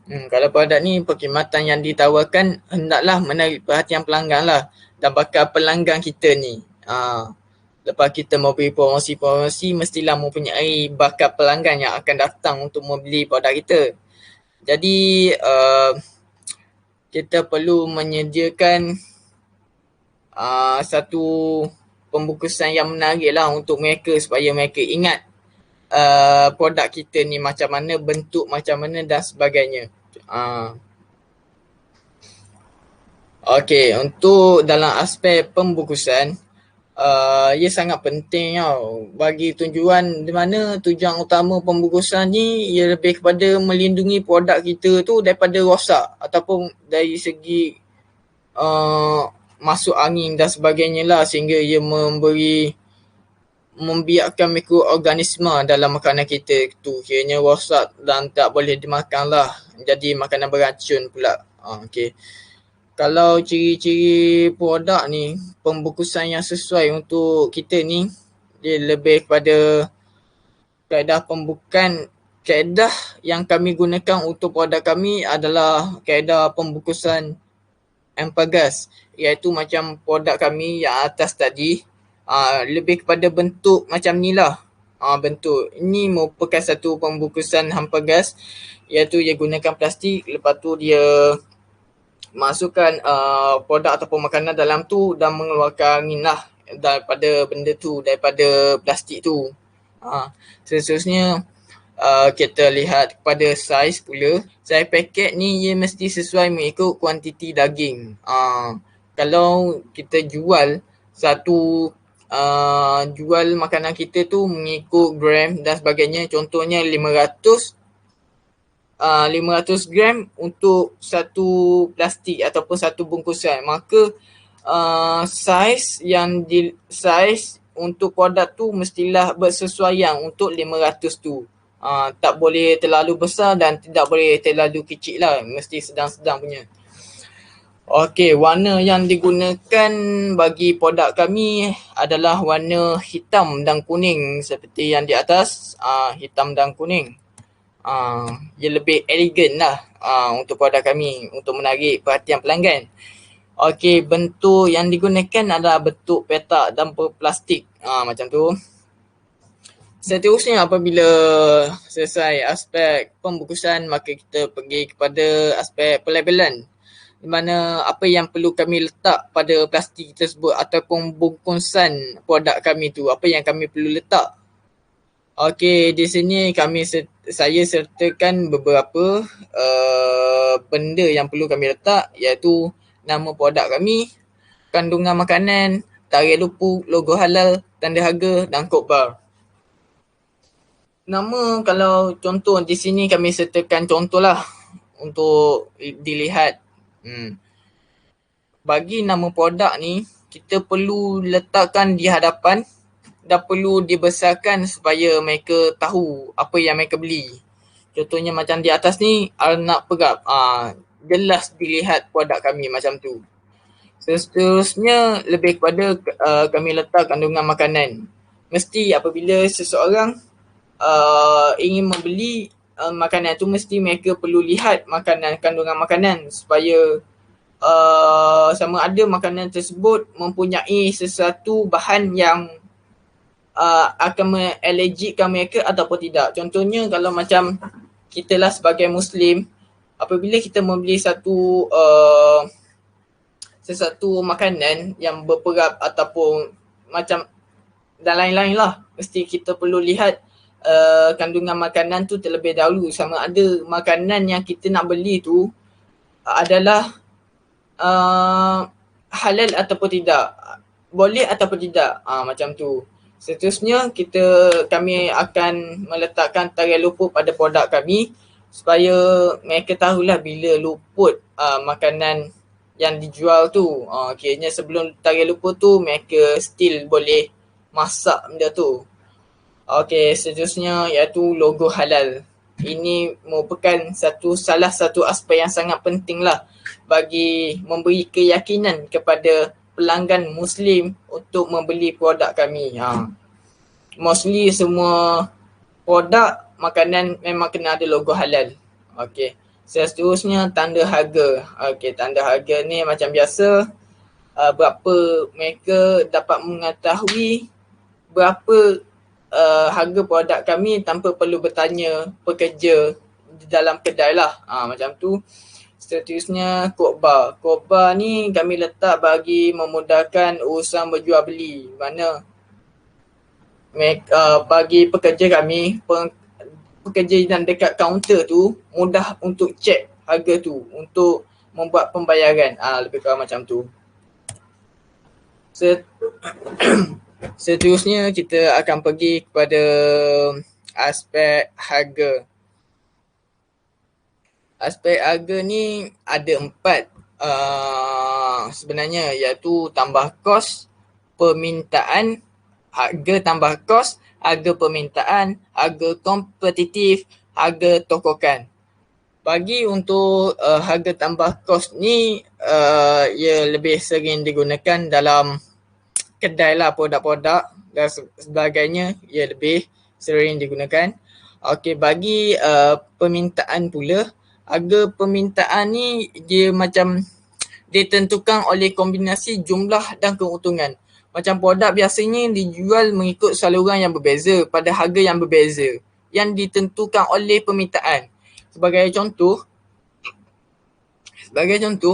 Kalau produk ni perkhidmatan yang ditawarkan hendaklah menarik perhatian pelanggan lah dan bakal pelanggan kita ni. Lepas kita memberi promosi-promosi, mestilah mempunyai bakal pelanggan yang akan datang untuk membeli produk kita. Jadi kita perlu menyediakan satu pembungkusan yang menarik lah untuk mereka supaya mereka ingat produk kita ni macam mana, bentuk macam mana dan sebagainya. Okey, untuk dalam aspek pembungkusan, ia sangat penting tau. Bagi tujuan di mana tujuan utama pembungkusan ni ia lebih kepada melindungi produk kita tu daripada rosak ataupun dari segi masuk angin dan sebagainya lah, sehingga ia membiarkan mikroorganisma dalam makanan kita tu kiranya rosak dan tak boleh dimakan lah, jadi makanan beracun pula. Okay. Kalau ciri-ciri produk ni, pembungkusan yang sesuai untuk kita ni, dia lebih kepada kaedah pembukaan. Kaedah yang kami gunakan untuk produk kami adalah kaedah pembungkusan ampagas, iaitu macam produk kami yang atas tadi, lebih kepada bentuk macam ni lah. Bentuk ini merupakan satu pembungkusan hampa gas, iaitu dia gunakan plastik, lepas tu dia masukkan produk ataupun makanan dalam tu dan mengeluarkan angin lah daripada benda tu, daripada plastik tu. Seterusnya kita lihat kepada saiz pula. Saiz paket ni ia mesti sesuai mengikut kuantiti daging. Kalau kita jual jual makanan kita tu mengikut gram dan sebagainya, contohnya 500 gram untuk satu plastik ataupun satu bungkusan, maka saiz untuk produk tu mestilah bersesuaian untuk 500 tu. Tak boleh terlalu besar dan tidak boleh terlalu kecil lah, mesti sedang-sedang punya. Okey, warna yang digunakan bagi produk kami adalah warna hitam dan kuning seperti yang di atas, hitam dan kuning. Ia lebih elegan lah untuk produk kami, untuk menarik perhatian pelanggan. Okey, bentuk yang digunakan adalah bentuk petak dan plastik, macam tu. Seterusnya, apabila selesai aspek pembungkusan, maka kita pergi kepada aspek pelabelan, di mana apa yang perlu kami letak pada plastik tersebut ataupun bungkusan produk kami tu, apa yang kami perlu letak. Okey, di sini saya sertakan beberapa benda yang perlu kami letak, iaitu nama produk kami, kandungan makanan, tarikh luput, logo halal, tanda harga dan kod bar. Nama, kalau contoh di sini kami sertakan contoh lah untuk dilihat. Bagi nama produk ni, kita perlu letakkan di hadapan dan perlu dibesarkan supaya mereka tahu apa yang mereka beli. Contohnya macam di atas ni, arnab perap. Jelas dilihat produk kami macam tu. Seterusnya, lebih kepada kami letak kandungan makanan. Mesti apabila seseorang ingin membeli makanan tu, mesti mereka perlu lihat kandungan makanan supaya sama ada makanan tersebut mempunyai sesuatu bahan yang akan mengalergikan mereka ataupun tidak. Contohnya kalau macam kita lah sebagai Muslim, apabila kita membeli sesuatu makanan yang berperap ataupun macam dan lain-lain lah, mesti kita perlu lihat kandungan makanan tu terlebih dahulu, sama ada makanan yang kita nak beli tu adalah halal ataupun tidak, boleh ataupun tidak, macam tu. Seterusnya kami akan meletakkan tarikh luput pada produk kami supaya mereka tahulah bila luput makanan yang dijual tu. Kiranya sebelum tarikh luput tu mereka still boleh masak benda tu. Okey, seterusnya iaitu logo halal. Ini merupakan salah satu aspek yang sangat penting lah bagi memberi keyakinan kepada pelanggan Muslim untuk membeli produk kami. Mostly semua produk makanan memang kena ada logo halal. Okey. Seterusnya tanda harga. Okey, tanda harga ni macam biasa, berapa mereka dapat mengetahui berapa harga produk kami tanpa perlu bertanya pekerja di dalam kedai lah. Macam tu. Seterusnya kod bar. Kod bar ni kami letak bagi memudahkan urusan berjual beli. Mana bagi pekerja kami, pekerja yang dekat kaunter tu mudah untuk cek harga tu untuk membuat pembayaran. Lebih kurang macam tu. Set- Seterusnya kita akan pergi kepada aspek harga. Aspek harga ni ada 4 sebenarnya, iaitu tambah kos, permintaan, harga tambah kos, harga permintaan, harga kompetitif, harga tokokan. Bagi untuk harga tambah kos ni, ia lebih sering digunakan dalam kedai lah, produk-produk dan sebagainya, ia lebih sering digunakan. Okey, bagi permintaan pula, harga permintaan ni dia macam ditentukan oleh kombinasi jumlah dan keuntungan. Macam produk biasanya dijual mengikut saluran yang berbeza pada harga yang berbeza yang ditentukan oleh permintaan. Sebagai contoh,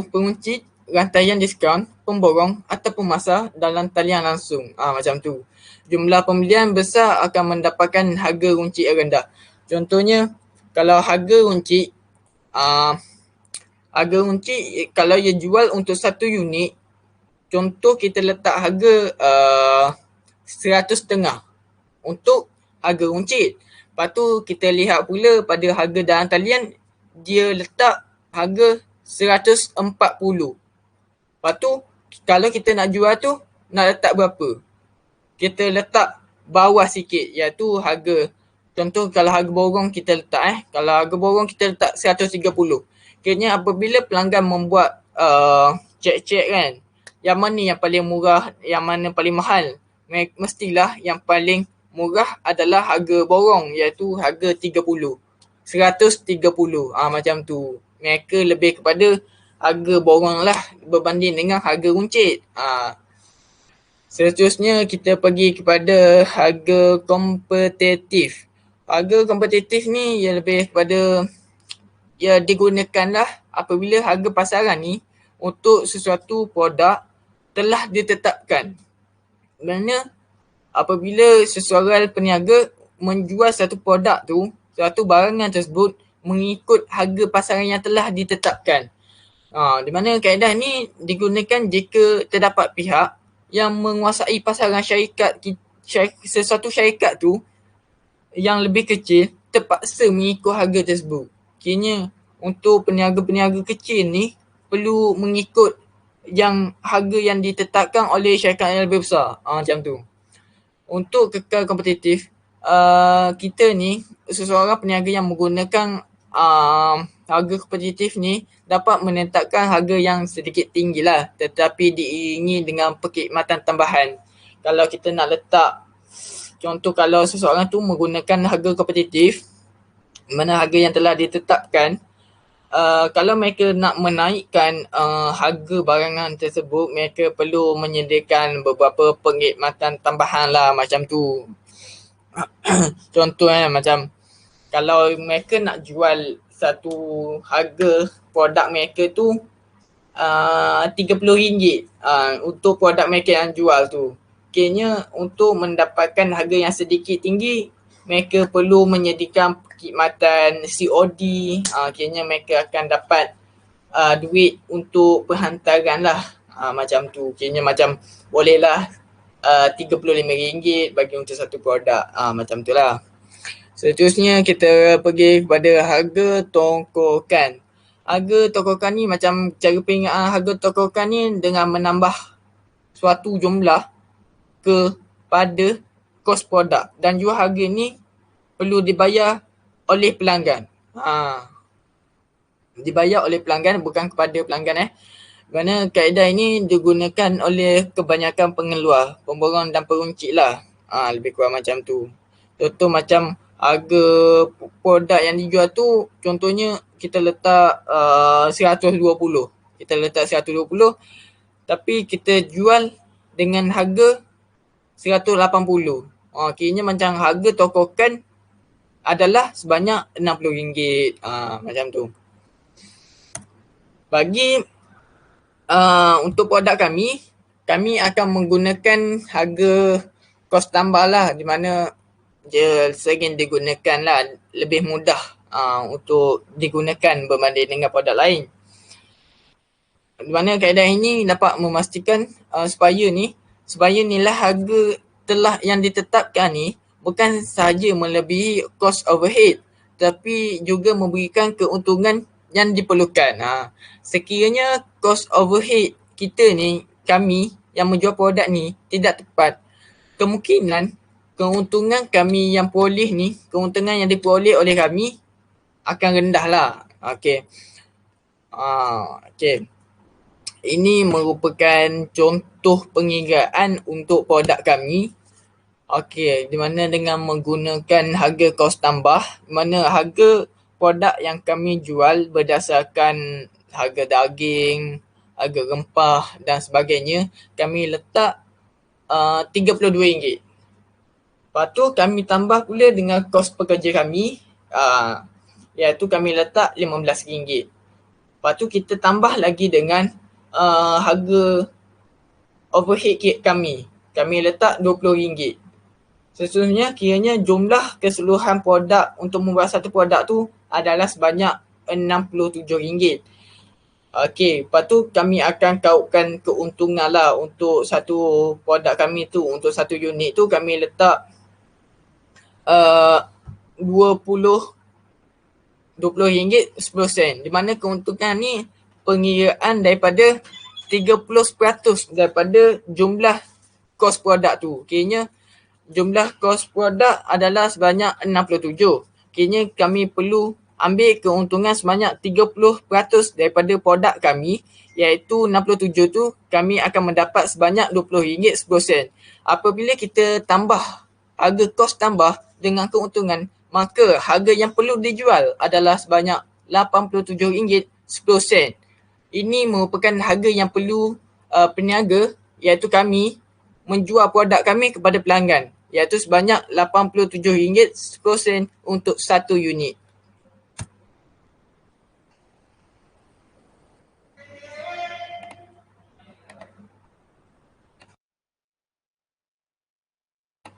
pengunci, rantaian diskaun, pemborong atau pemasar dalam talian langsung. Macam tu. Jumlah pembelian besar akan mendapatkan harga runci yang rendah. Contohnya, kalau harga runci kalau ia jual untuk 1 unit, contoh kita letak harga 100.5 untuk harga runcit. Lepas tu kita lihat pula pada harga dalam talian, dia letak harga 140. Lepas tu kalau kita nak jual tu, nak letak berapa? Kita letak bawah sikit, iaitu harga, contoh kalau harga borong kita letak kalau harga borong kita letak 130. Kiranya apabila pelanggan membuat cek-cek kan, yang mana yang paling murah, yang mana paling mahal, mestilah yang paling murah adalah harga borong, iaitu harga 30. 130. Macam tu. Mereka lebih kepada harga borong lah berbanding dengan harga runcit. Seterusnya kita pergi kepada harga kompetitif. Harga kompetitif ni ia lebih kepada, ia digunakanlah apabila harga pasaran ni untuk sesuatu produk telah ditetapkan. Maksudnya apabila seseorang peniaga menjual satu produk tu, satu barangan tersebut mengikut harga pasaran yang telah ditetapkan. Di mana kaedah ni digunakan jika terdapat pihak yang menguasai pasaran sesuatu syarikat tu yang lebih kecil terpaksa mengikut harga tersebut. Kiranya untuk peniaga-peniaga kecil ni perlu mengikut harga yang ditetapkan oleh syarikat yang lebih besar. Macam tu. Untuk kekal kompetitif, kita ni seseorang peniaga yang menggunakan harga kompetitif ni dapat menetapkan harga yang sedikit tinggi lah, tetapi diiringi dengan perkhidmatan tambahan. Kalau kita nak letak, contoh kalau seseorang tu menggunakan harga kompetitif, mana harga yang telah ditetapkan, kalau mereka nak menaikkan harga barangan tersebut, mereka perlu menyediakan beberapa perkhidmatan tambahan lah, macam tu. Contoh macam kalau mereka nak jual satu harga produk mereka tu RM30 untuk produk mereka yang jual tu. Kiranya untuk mendapatkan harga yang sedikit tinggi, mereka perlu menyediakan perkhidmatan COD. Kiranya mereka akan dapat duit untuk perhantaran lah. Macam tu. Kiranya macam bolehlah RM35 bagi untuk satu produk. Macam tu lah. Seterusnya kita pergi kepada harga tokokan. Harga tokokan ni macam cara peringatan harga tokokan ni dengan menambah suatu jumlah kepada kos produk, dan juga harga ni perlu dibayar oleh pelanggan. Dibayar oleh pelanggan, bukan kepada pelanggan. Kerana kaedah ini digunakan oleh kebanyakan pengeluar, pemborong dan peruncit lah. Lebih kurang macam tu. Contoh macam harga produk yang dijual tu, contohnya kita letak 120. Kita letak 120, tapi kita jual dengan harga 180. Kiranya macam harga tokokan adalah sebanyak RM60. Macam tu. Bagi untuk produk kami akan menggunakan harga kos tambah lah, di mana dia sering digunakan lah, lebih mudah untuk digunakan berbanding dengan produk lain. Di mana kaedah ini dapat memastikan supaya ni supaya nilai harga telah yang ditetapkan ni bukan sahaja melebihi cost overhead tapi juga memberikan keuntungan yang diperlukan. Sekiranya cost overhead kita ni, kami yang menjual produk ni tidak tepat, kemungkinan keuntungan kami yang peroleh ni, keuntungan yang diperoleh oleh kami akan rendah lah. Okey. Okey. Ini merupakan contoh pengiraan untuk produk kami. Okey, di mana dengan menggunakan harga kos tambah, di mana harga produk yang kami jual berdasarkan harga daging, harga rempah dan sebagainya, kami letak RM32. Lepas tu kami tambah pula dengan kos pekerja kami, iaitu kami letak RM15. Lepas tu kita tambah lagi dengan harga overhead kami. Kami letak RM20. Sesungguhnya kiranya jumlah keseluruhan produk untuk membuat satu produk tu adalah sebanyak RM67. Okey, lepas tu kami akan kautkan keuntungan lah untuk satu produk kami tu, untuk satu unit tu kami letak RM20.10, di mana keuntungan ni pengiraan daripada 30% daripada jumlah kos produk tu. Kiranya jumlah kos produk adalah sebanyak 67. Kiranya kami perlu ambil keuntungan sebanyak 30% daripada produk kami, iaitu 67 tu kami akan mendapat sebanyak RM20.10. Apabila kita tambah harga kos tambah dengan keuntungan, maka harga yang perlu dijual adalah sebanyak RM87.10. Ini merupakan harga yang perlu peniaga, iaitu kami, menjual produk kami kepada pelanggan, iaitu sebanyak RM87.10 untuk satu unit.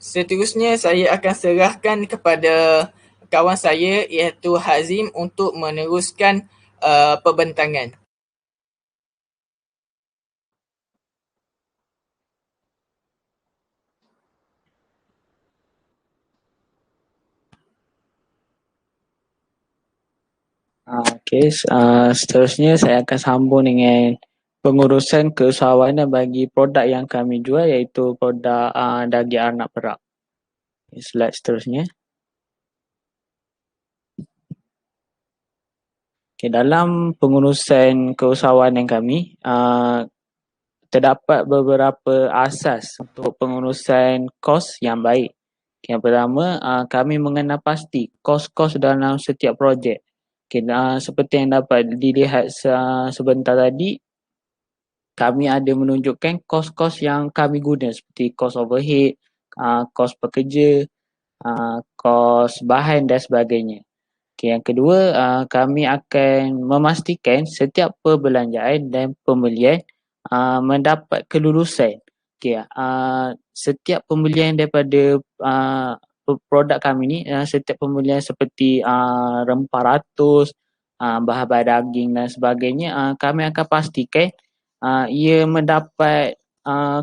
Seterusnya saya akan serahkan kepada kawan saya iaitu Hazim untuk meneruskan perbentangan. Okey, seterusnya saya akan sambung dengan pengurusan keusahawanan bagi produk yang kami jual, iaitu produk daging arnab perak. Slide seterusnya. Okay, dalam pengurusan keusahawanan kami, terdapat beberapa asas untuk pengurusan kos yang baik. Yang pertama, kami mengenal pasti kos-kos dalam setiap projek. Okay, seperti yang dapat dilihat sebentar tadi, kami ada menunjukkan kos-kos yang kami guna seperti kos overhead, kos pekerja, kos bahan dan sebagainya. Okay, yang kedua, kami akan memastikan setiap perbelanjaan dan pembelian mendapat kelulusan. Okay, setiap pembelian daripada produk kami ni, setiap pembelian seperti rempah ratus, bahan-bahan daging dan sebagainya, kami akan pastikan ia mendapat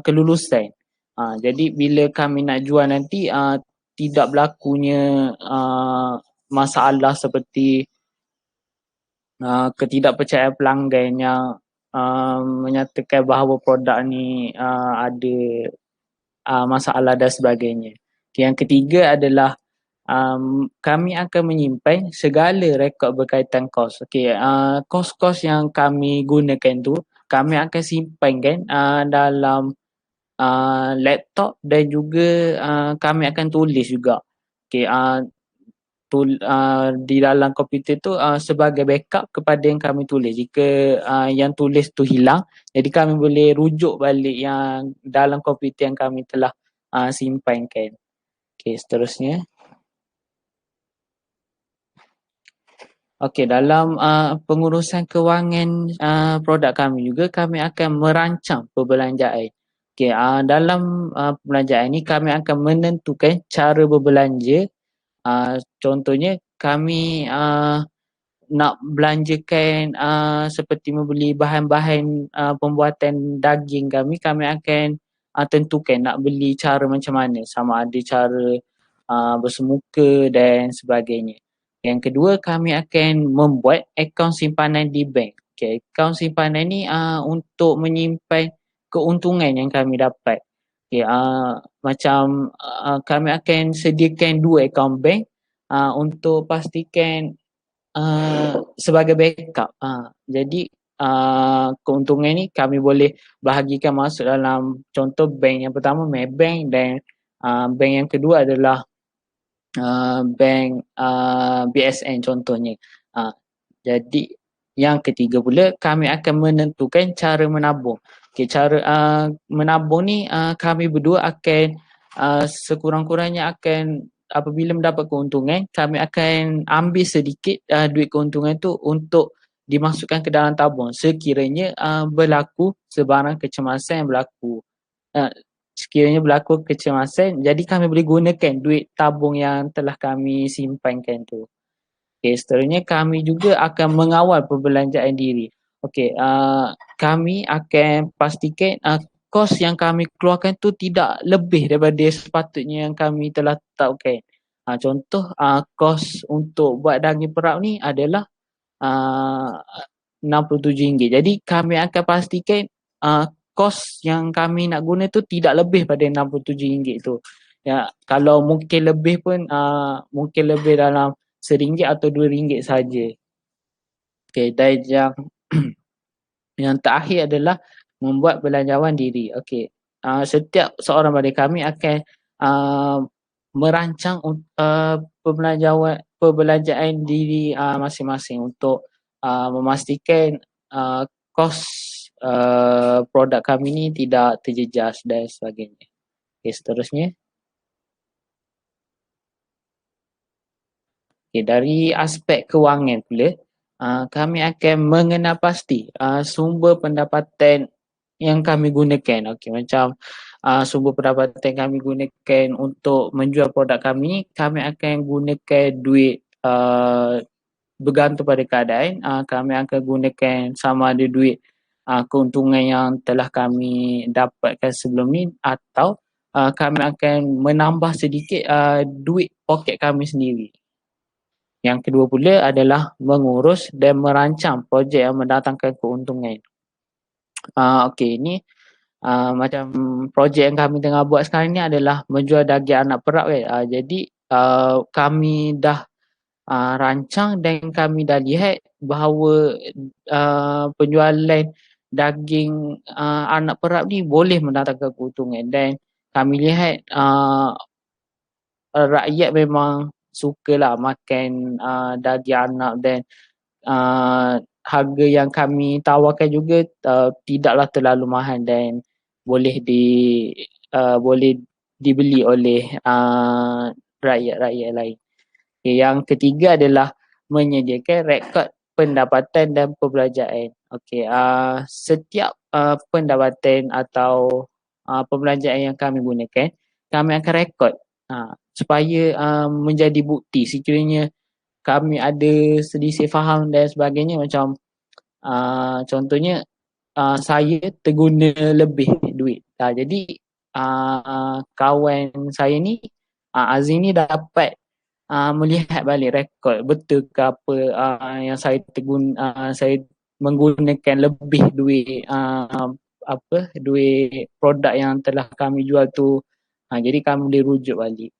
kelulusan. Jadi bila kami nak jual nanti, tidak berlakunya masalah seperti ketidakpercayaan pelanggan yang menyatakan bahawa produk ni ada masalah dan sebagainya. Yang ketiga adalah kami akan menyimpan segala rekod berkaitan kos. Kos-kos yang kami gunakan tu kami akan simpankan dalam laptop dan juga kami akan tulis juga. Di dalam komputer tu sebagai backup kepada yang kami tulis. Jika yang tulis tu hilang, jadi kami boleh rujuk balik yang dalam komputer yang kami telah simpankan. Okey, seterusnya. Okey, dalam pengurusan kewangan produk kami juga, kami akan merancang perbelanjaan. Okey, dalam perbelanjaan ini kami akan menentukan cara berbelanja. Contohnya kami nak belanjakan seperti membeli bahan-bahan pembuatan daging kami akan tentukan nak beli cara macam mana, sama ada cara bersemuka dan sebagainya. Yang kedua, kami akan membuat akaun simpanan di bank. Okay, akaun simpanan ni untuk menyimpan keuntungan yang kami dapat. Okay, macam kami akan sediakan 2 akaun bank untuk pastikan sebagai backup. Jadi keuntungan ni kami boleh bahagikan masuk dalam contoh bank yang pertama Maybank dan bank yang kedua adalah bank BSN contohnya. Jadi yang ketiga pula kami akan menentukan cara menabung. Okay, cara menabung ni kami berdua akan sekurang-kurangnya akan apabila mendapat keuntungan kami akan ambil sedikit duit keuntungan tu untuk dimasukkan ke dalam tabung sekiranya berlaku sebarang kecemasan yang berlaku. Sekiranya berlaku kecemasan, jadi kami boleh gunakan duit tabung yang telah kami simpankan tu. Okay, seterusnya kami juga akan mengawal perbelanjaan diri. Okay, kami akan pastikan kos yang kami keluarkan tu tidak lebih daripada sepatutnya yang kami telah tetapkan. Contoh kos untuk buat daging perap ni adalah RM67. Jadi kami akan pastikan kos yang kami nak guna tu tidak lebih pada RM67 tu. Ya, kalau mungkin lebih pun mungkin lebih dalam RM1 atau RM2 saja. Okey, dan yang terakhir adalah membuat belanjawan diri. Okey. Setiap seorang daripada kami akan merancang perbelanjaan diri masing-masing untuk memastikan kos produk kami ni tidak terjejas dan sebagainya. Okay, seterusnya. Okay, dari aspek kewangan pula, kami akan mengenal pasti sumber pendapatan yang kami gunakan. Okay, macam sumber pendapatan kami gunakan untuk menjual produk kami akan gunakan duit bergantung pada keadaan. Kami akan gunakan sama ada duit keuntungan yang telah kami dapatkan sebelum ni atau kami akan menambah sedikit duit poket kami sendiri. Yang kedua pula adalah mengurus dan merancang projek yang mendatangkan keuntungan. Okey, ini macam projek yang kami tengah buat sekarang ni adalah menjual daging anak perap kan. Jadi kami dah rancang dan kami dah lihat bahawa penjualan daging anak perap ni boleh mendatangkan keuntungan dan kami lihat rakyat memang sukalah makan daging anak dan harga yang kami tawarkan juga tidaklah terlalu mahal dan boleh dibeli oleh rakyat-rakyat lain. Okay, yang ketiga adalah menyediakan rekod pendapatan dan perbelanjaan. Okay, setiap pendapatan atau perbelanjaan yang kami gunakan, kami akan rekod supaya menjadi bukti sekiranya kami ada selisih faham dan sebagainya. Macam contohnya saya terguna lebih duit. Jadi kawan saya ni Azim ni dapat melihat balik rekod betul ke apa yang saya saya menggunakan lebih duit duit produk yang telah kami jual tu. Jadi kami boleh rujuk balik.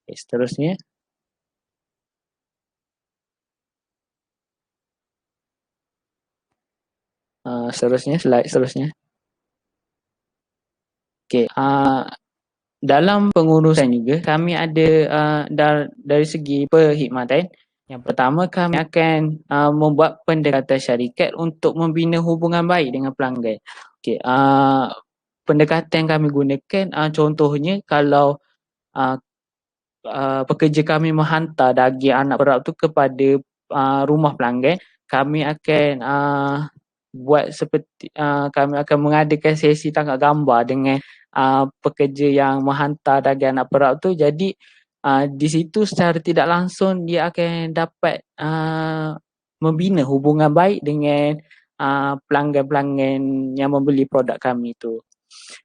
Okay, seterusnya. Slide seterusnya. Okay, dalam pengurusan juga kami ada dari segi perkhidmatan. Yang pertama, kami akan membuat pendekatan syarikat untuk membina hubungan baik dengan pelanggan. Okay, pendekatan yang kami gunakan contohnya kalau pekerja kami menghantar daging anak perap tu kepada rumah pelanggan, kami akan buat seperti kami akan mengadakan sesi tangkap gambar dengan pekerja yang menghantar daging anak perap tu. Jadi di situ secara tidak langsung dia akan dapat membina hubungan baik dengan pelanggan-pelanggan yang membeli produk kami tu.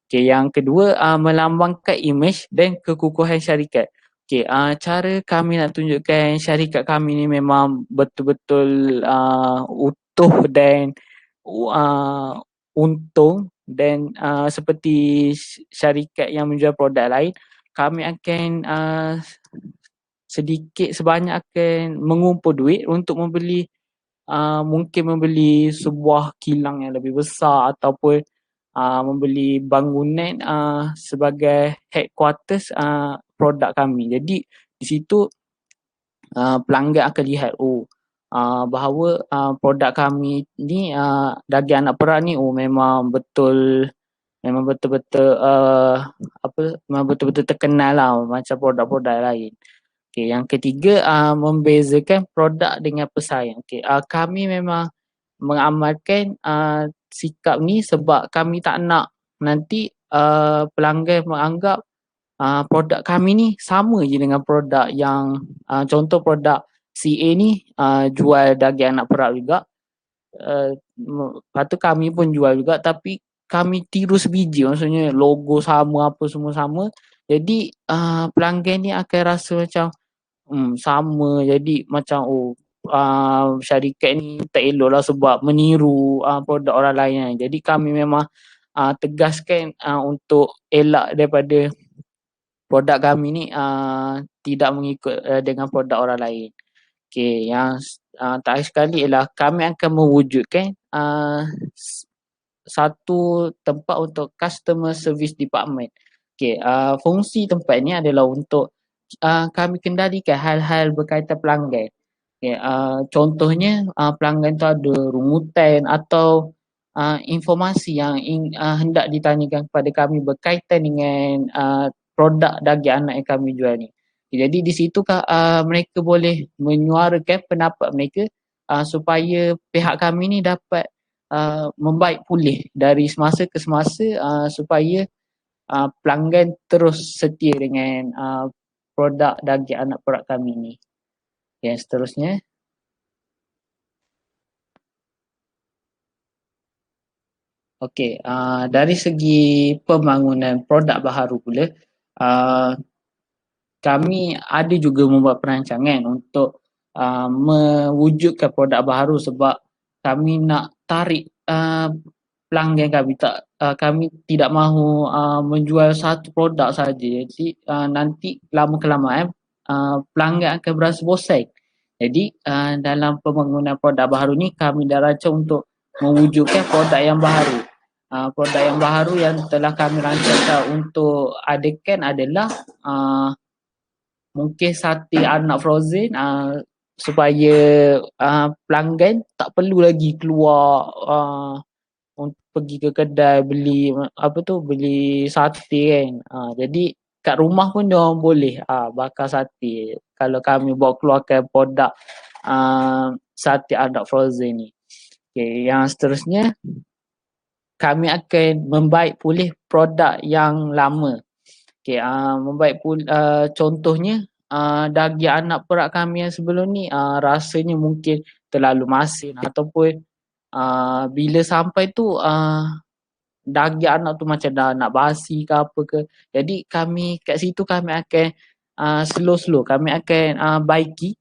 Okay, yang kedua, melambangkan imej dan kekukuhan syarikat. Okay, cara kami nak tunjukkan syarikat kami ni memang betul-betul utuh dan untung, dan seperti syarikat yang menjual produk lain, kami akan sedikit sebanyak akan mengumpul duit untuk membeli mungkin membeli sebuah kilang yang lebih besar ataupun membeli bangunan sebagai headquarters produk kami. Jadi di situ pelanggan akan lihat bahawa produk kami ni daging anak perah ni memang betul-betul memang betul-betul terkenal lah macam produk-produk lain. Okay, yang ketiga, membezakan produk dengan pesaing. Okay, kami memang mengamalkan sikap ni sebab kami tak nak nanti pelanggan menganggap produk kami ni sama je dengan produk yang contoh produk CA ni jual daging anak perap juga. Lepas tu kami pun jual juga, tapi kami tiru sebiji, maksudnya logo sama, apa semua sama. Jadi pelanggan ni akan rasa macam sama, jadi macam syarikat ni tak elok lah sebab meniru produk orang lain. Jadi kami memang tegaskan untuk elak daripada produk kami ni tidak mengikut dengan produk orang lain. Okay, yang terakhir sekali ialah kami akan mewujudkan satu tempat untuk customer service department. Okay, fungsi tempat ni adalah untuk kami kendalikan hal-hal berkaitan pelanggan. Okay, contohnya pelanggan tu ada rungutan atau informasi yang hendak ditanyakan kepada kami berkaitan dengan produk daging anak yang kami jual ni. Jadi di situ mereka boleh menyuarakan pendapat mereka supaya pihak kami ni dapat membaik pulih dari semasa ke semasa supaya pelanggan terus setia dengan produk daging anak perah kami ni. Yang seterusnya. Okey, dari segi pembangunan produk baharu pula, kami ada juga membuat perancangan untuk mewujudkan produk baharu sebab kami nak tarik pelanggan kami. Kami tidak mahu menjual satu produk saja. Jadi nanti lama-kelamaan pelanggan akan berasa bosan. Jadi dalam pembangunan produk baharu ni kami dah rancang untuk mewujudkan produk yang baharu. Produk yang baharu yang telah kami rancangkan untuk adakan adalah mungkin sate anak frozen supaya pelanggan tak perlu lagi keluar untuk pergi ke kedai beli beli sate kan. Jadi kat rumah pun dia orang boleh bakar sate kalau kami bawa keluarkan produk sate anak frozen ni. Okay, yang seterusnya kami akan membaik pulih produk yang lama. Okay, membaik pulih contohnya daging anak perak kami yang sebelum ni rasanya mungkin terlalu masin ataupun bila sampai tu daging anak tu macam dah nak basi ke apa ke. Jadi kami kat situ kami akan slow-slow kami akan baiki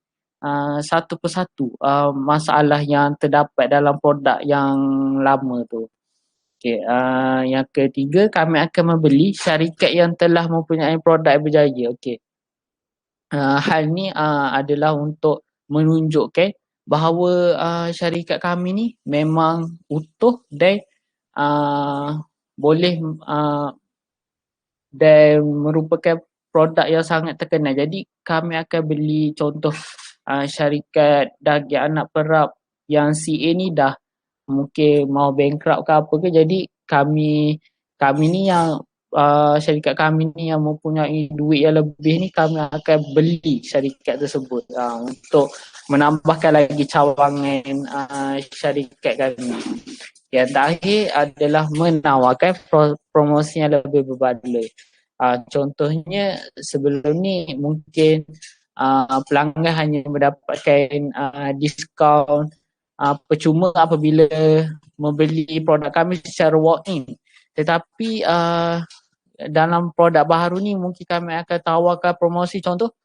satu persatu masalah yang terdapat dalam produk yang lama tu. Okay, yang ketiga kami akan membeli syarikat yang telah mempunyai produk yang berjaya. Okay. Hal ni adalah untuk menunjukkan bahawa syarikat kami ni memang utuh dan boleh dan merupakan produk yang sangat terkenal. Jadi kami akan beli contoh syarikat daging anak perap yang CA ni dah mungkin mau bankrupt ke apa ke, jadi kami ni yang syarikat kami ni yang mempunyai duit yang lebih ni, kami akan beli syarikat tersebut untuk menambahkan lagi cawangan syarikat kami. Yang terakhir adalah menawarkan promosi yang lebih berbaloi. Contohnya sebelum ni mungkin pelanggan hanya mendapatkan diskaun percuma apabila membeli produk kami secara walk-in. Tetapi dalam produk baru ni mungkin kami akan tawarkan promosi, contoh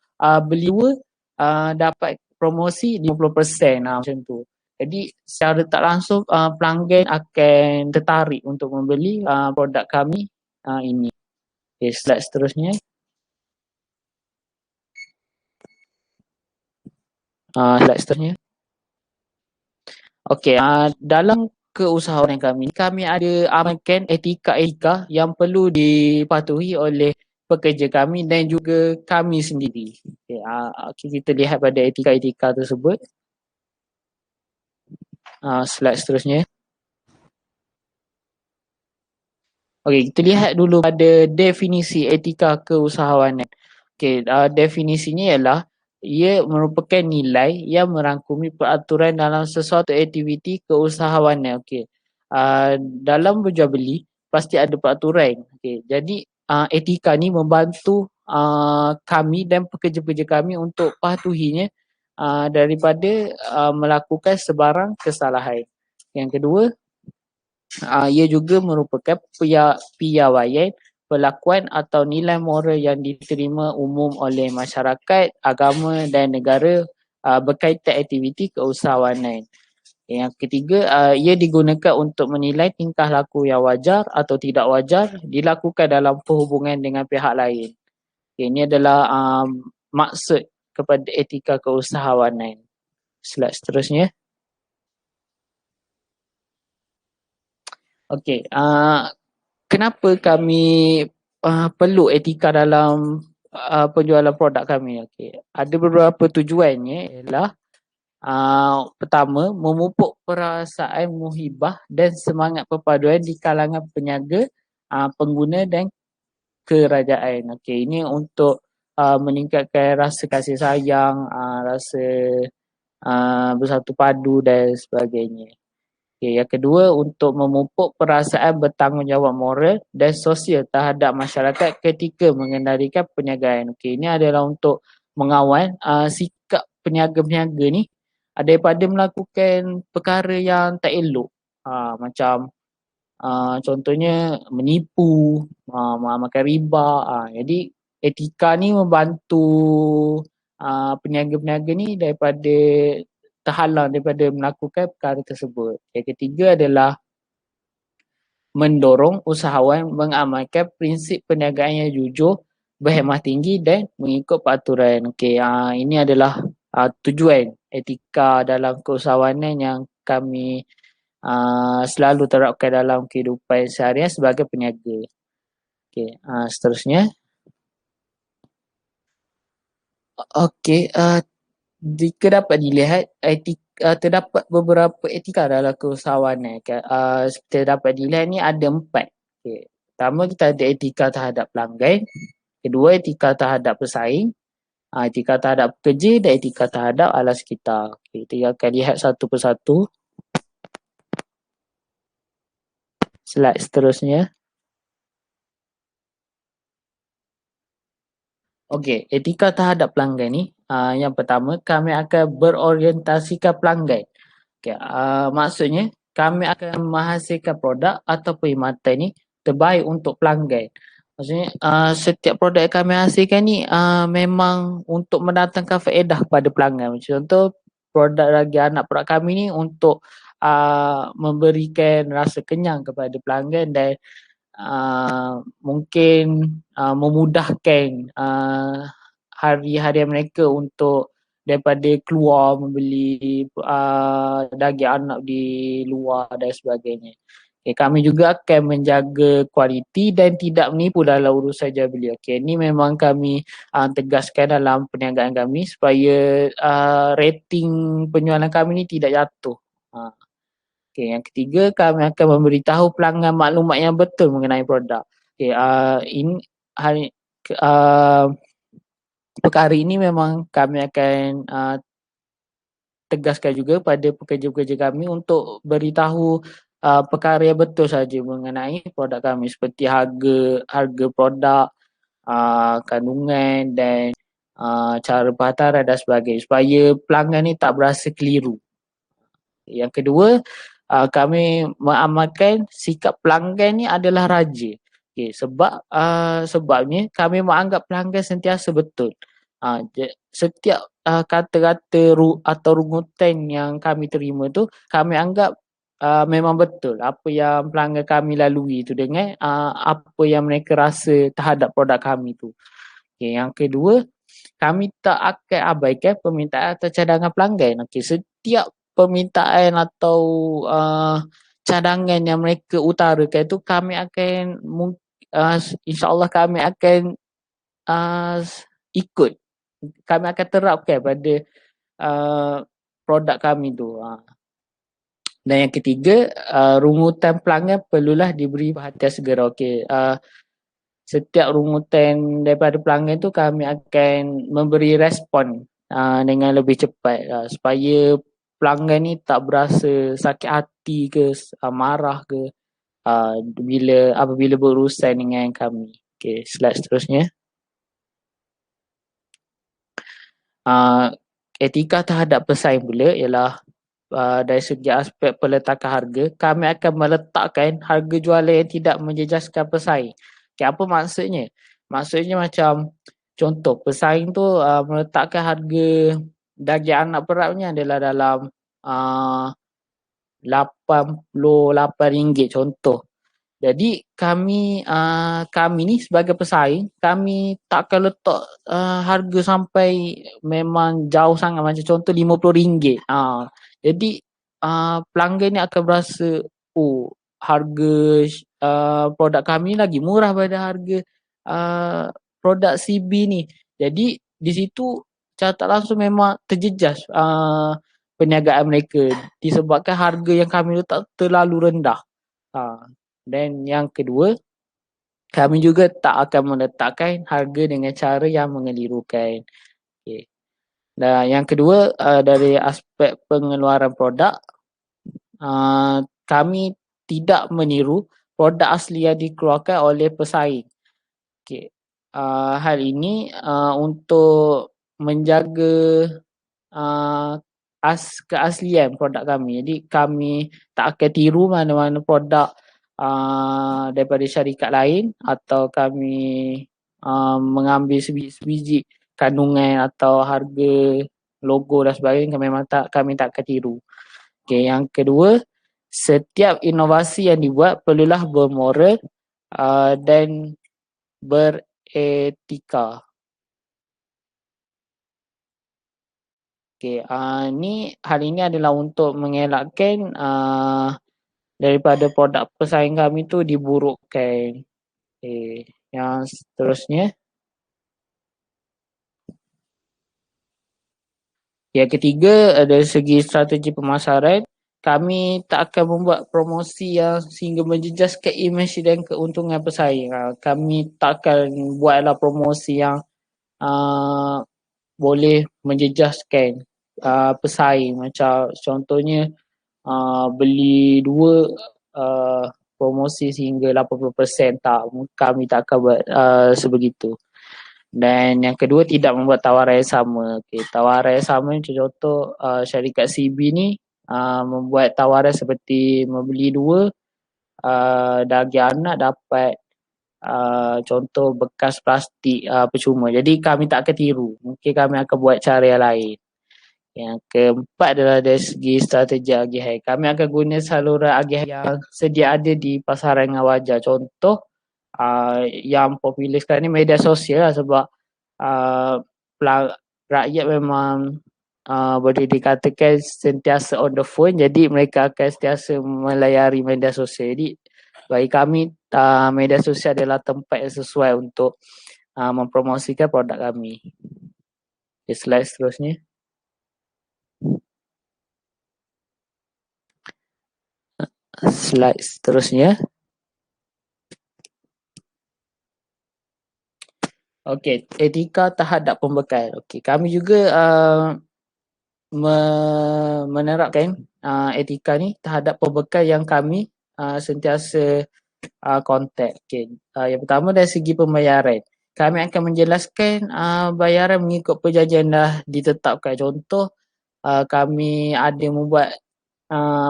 beli 2 dapat promosi 50% macam tu. Jadi secara tak langsung pelanggan akan tertarik untuk membeli produk kami ini. Okay, slide seterusnya. Slide seterusnya. Okey, dalam keusahawanan kami ada amalkan etika-etika yang perlu dipatuhi oleh pekerja kami dan juga kami sendiri. Okey, kita lihat pada etika-etika tersebut. Slide seterusnya. Okey, kita lihat dulu pada definisi etika keusahawanan. Okey, definisinya ialah ia merupakan nilai yang merangkumi peraturan dalam sesuatu aktiviti keusahawanan. Okey. Dalam berjual beli pasti ada peraturan. Okey. Jadi etika ni membantu kami dan pekerja-pekerja kami untuk patuhinya daripada melakukan sebarang kesalahan. Yang kedua, ia juga merupakan piawaian perlakuan atau nilai moral yang diterima umum oleh masyarakat, agama dan negara berkaitan aktiviti keusahawanan. Yang ketiga, ia digunakan untuk menilai tingkah laku yang wajar atau tidak wajar dilakukan dalam perhubungan dengan pihak lain. Ini adalah maksud kepada etika keusahawanan. Slide seterusnya. Okey, kenapa kami perlu etika dalam penjualan produk kami? Okay. Ada beberapa tujuannya ialah pertama, memupuk perasaan muhibah dan semangat perpaduan di kalangan peniaga, pengguna dan kerajaan. Okay, ini untuk meningkatkan rasa kasih sayang, rasa bersatu padu dan sebagainya. Okay, yang kedua, untuk memupuk perasaan bertanggungjawab moral dan sosial terhadap masyarakat ketika mengendalikan perniagaan. Okay, ini adalah untuk mengawal sikap peniaga-peniaga ni daripada melakukan perkara yang tak elok. Macam contohnya menipu, makan riba. Jadi etika ni membantu peniaga-peniaga ni daripada terhalang daripada melakukan perkara tersebut. Yang ketiga adalah mendorong usahawan mengamalkan prinsip perniagaan yang jujur, berhemah tinggi dan mengikut peraturan. Okey, ini adalah tujuan etika dalam keusahawanan yang kami selalu terapkan dalam kehidupan seharian sebagai peniaga. Okey, seterusnya. Okey, jika dapat dilihat terdapat beberapa etika dalam keusahawanan. Seperti dapat dilihat ni ada 4. Okay. Pertama, kita ada etika terhadap pelanggan. Kedua, etika terhadap pesaing. Etika terhadap pekerja dan etika terhadap alas sekitar. Okay, kita akan lihat satu persatu. Slide seterusnya. Okey, etika terhadap pelanggan ni, yang pertama, kami akan berorientasikan pelanggan. Okay, maksudnya, kami akan menghasilkan produk atau perkhidmatan ni terbaik untuk pelanggan. Maksudnya, setiap produk yang kami hasilkan ni memang untuk mendatangkan faedah kepada pelanggan. Contoh, produk lagi anak produk kami ni untuk memberikan rasa kenyang kepada pelanggan dan mungkin memudahkan hari-hari mereka untuk daripada keluar membeli daging anak di luar dan sebagainya. Okay, kami juga akan menjaga kualiti dan tidak menipu dalam urusan jual beli. Okay, ini memang kami tegaskan dalam perniagaan kami supaya rating penjualan kami ni tidak jatuh. Okay, yang ketiga, kami akan memberitahu pelanggan maklumat yang betul mengenai produk. Okay, perkara ini memang kami akan tegaskan juga pada pekerja-pekerja kami untuk beritahu perkara yang betul saja mengenai produk kami seperti harga produk, kandungan dan cara penghantaran dan sebagainya supaya pelanggan ni tak berasa keliru. Yang kedua, kami mengamalkan sikap pelanggan ni adalah raja. Sebabnya kami menganggap pelanggan sentiasa betul. Setiap kata-kata atau rungutan yang kami terima tu kami anggap memang betul apa yang pelanggan kami lalui tu dengan apa yang mereka rasa terhadap produk kami tu. Yang kedua, kami tak akan abaikan permintaan atau cadangan pelanggan. Setiap permintaan atau cadangan yang mereka utarakan tu kami akan insyaAllah kami akan uh, ikut. Kami akan terapkan pada produk kami tu. Dan yang ketiga, rungutan pelanggan perlulah diberi perhatian segera. Setiap rungutan daripada pelanggan tu kami akan memberi respon dengan lebih cepat supaya pelanggan ni tak berasa sakit hati ke marah ke apabila berurusan dengan kami. Slide seterusnya. Etika terhadap pesaing pula ialah dari segi aspek peletakan harga, kami akan meletakkan harga jualan yang tidak menjejaskan pesaing. Apa maksudnya? Maksudnya macam contoh pesaing tu meletakkan harga daging anak perapnya adalah dalam RM88 contoh. Jadi kami ni sebagai pesaing, kami tak akan letak harga sampai memang jauh sangat macam contoh RM50. Jadi pelanggan ni akan berasa harga produk kami lagi murah pada harga produk CB ni. Jadi di situ tak langsung memang terjejas perniagaan mereka disebabkan harga yang kami letak terlalu rendah. Dan yang kedua, kami juga tak akan meletakkan harga dengan cara yang mengelirukan. Dan yang kedua, dari aspek pengeluaran produk, kami tidak meniru produk asli yang dikeluarkan oleh pesaing. Hal ini untuk menjaga keaslian produk kami. Jadi kami tak akan tiru mana-mana produk daripada syarikat lain atau kami mengambil sebiji kandungan atau harga logo dan sebagainya kami tak akan tiru. Yang kedua, setiap inovasi yang dibuat perlulah bermoral dan beretika. Hal ini adalah untuk mengelakkan daripada produk pesaing kami tu diburukkan. Yang seterusnya. Yang ketiga, dari segi strategi pemasaran, kami tak akan membuat promosi yang sehingga menjejaskan imej dan keuntungan pesaing. Kami tak akan buatlah promosi yang boleh menjejaskan pesaing. Macam contohnya beli 2 promosi sehingga 80%, kami tak akan buat sebegitu. Dan yang kedua, tidak membuat tawaran yang sama. Tawaran yang sama contoh syarikat CB ni membuat tawaran seperti membeli 2 daging anak dapat contoh bekas plastik percuma. Jadi kami tak akan tiru. Mungkin kami akan buat cara yang lain. Yang keempat adalah dari segi strategi agihan. Kami akan guna saluran agihan yang sedia ada di pasaran yang wajar. Contoh yang popular sekarang ni media sosial lah, sebab rakyat memang boleh dikatakan sentiasa on the phone, jadi mereka akan sentiasa melayari media sosial. Jadi bagi kami media sosial adalah tempat yang sesuai untuk mempromosikan produk kami. Slide seterusnya. Slide seterusnya. Okey, etika terhadap pembekal. Kami juga menerapkan etika ni terhadap pembekal yang kami sentiasa kontak. Yang pertama dari segi pembayaran. Kami akan menjelaskan bayaran mengikut perjanjian dah ditetapkan. Contoh, kami ada membuat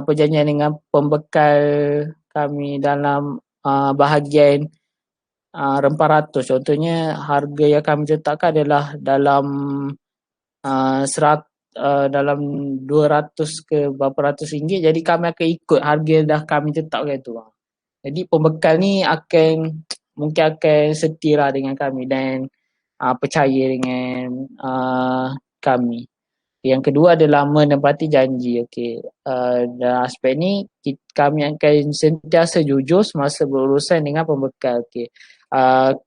perjanjian dengan pembekal kami dalam bahagian rempah ratus. Contohnya harga yang kami tetapkan adalah dalam dalam 200 ke berapa ratus ringgit, jadi kami akan ikut harga yang dah kami tetapkan itu. Jadi pembekal ni mungkin akan setia lah dengan kami dan percaya dengan kami. Yang kedua adalah menepati janji. Okey. Dalam aspek ni kami akan sentiasa jujur semasa berurusan dengan pembekal. Okey.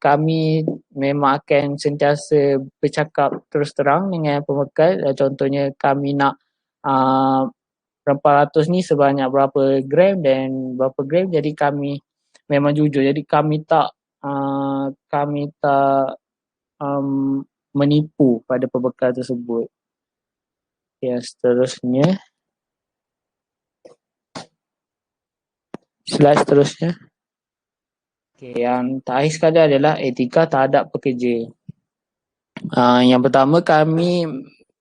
Kami memang akan sentiasa bercakap terus terang dengan pembekal. Contohnya kami nak rempah ratus ni sebanyak berapa gram dan berapa gram, jadi kami memang jujur. Jadi kami tak menipu pada pembekal tersebut. Yang seterusnya, slide seterusnya. Okay, yang terakhir sekali adalah etika terhadap pekerja. Yang pertama, kami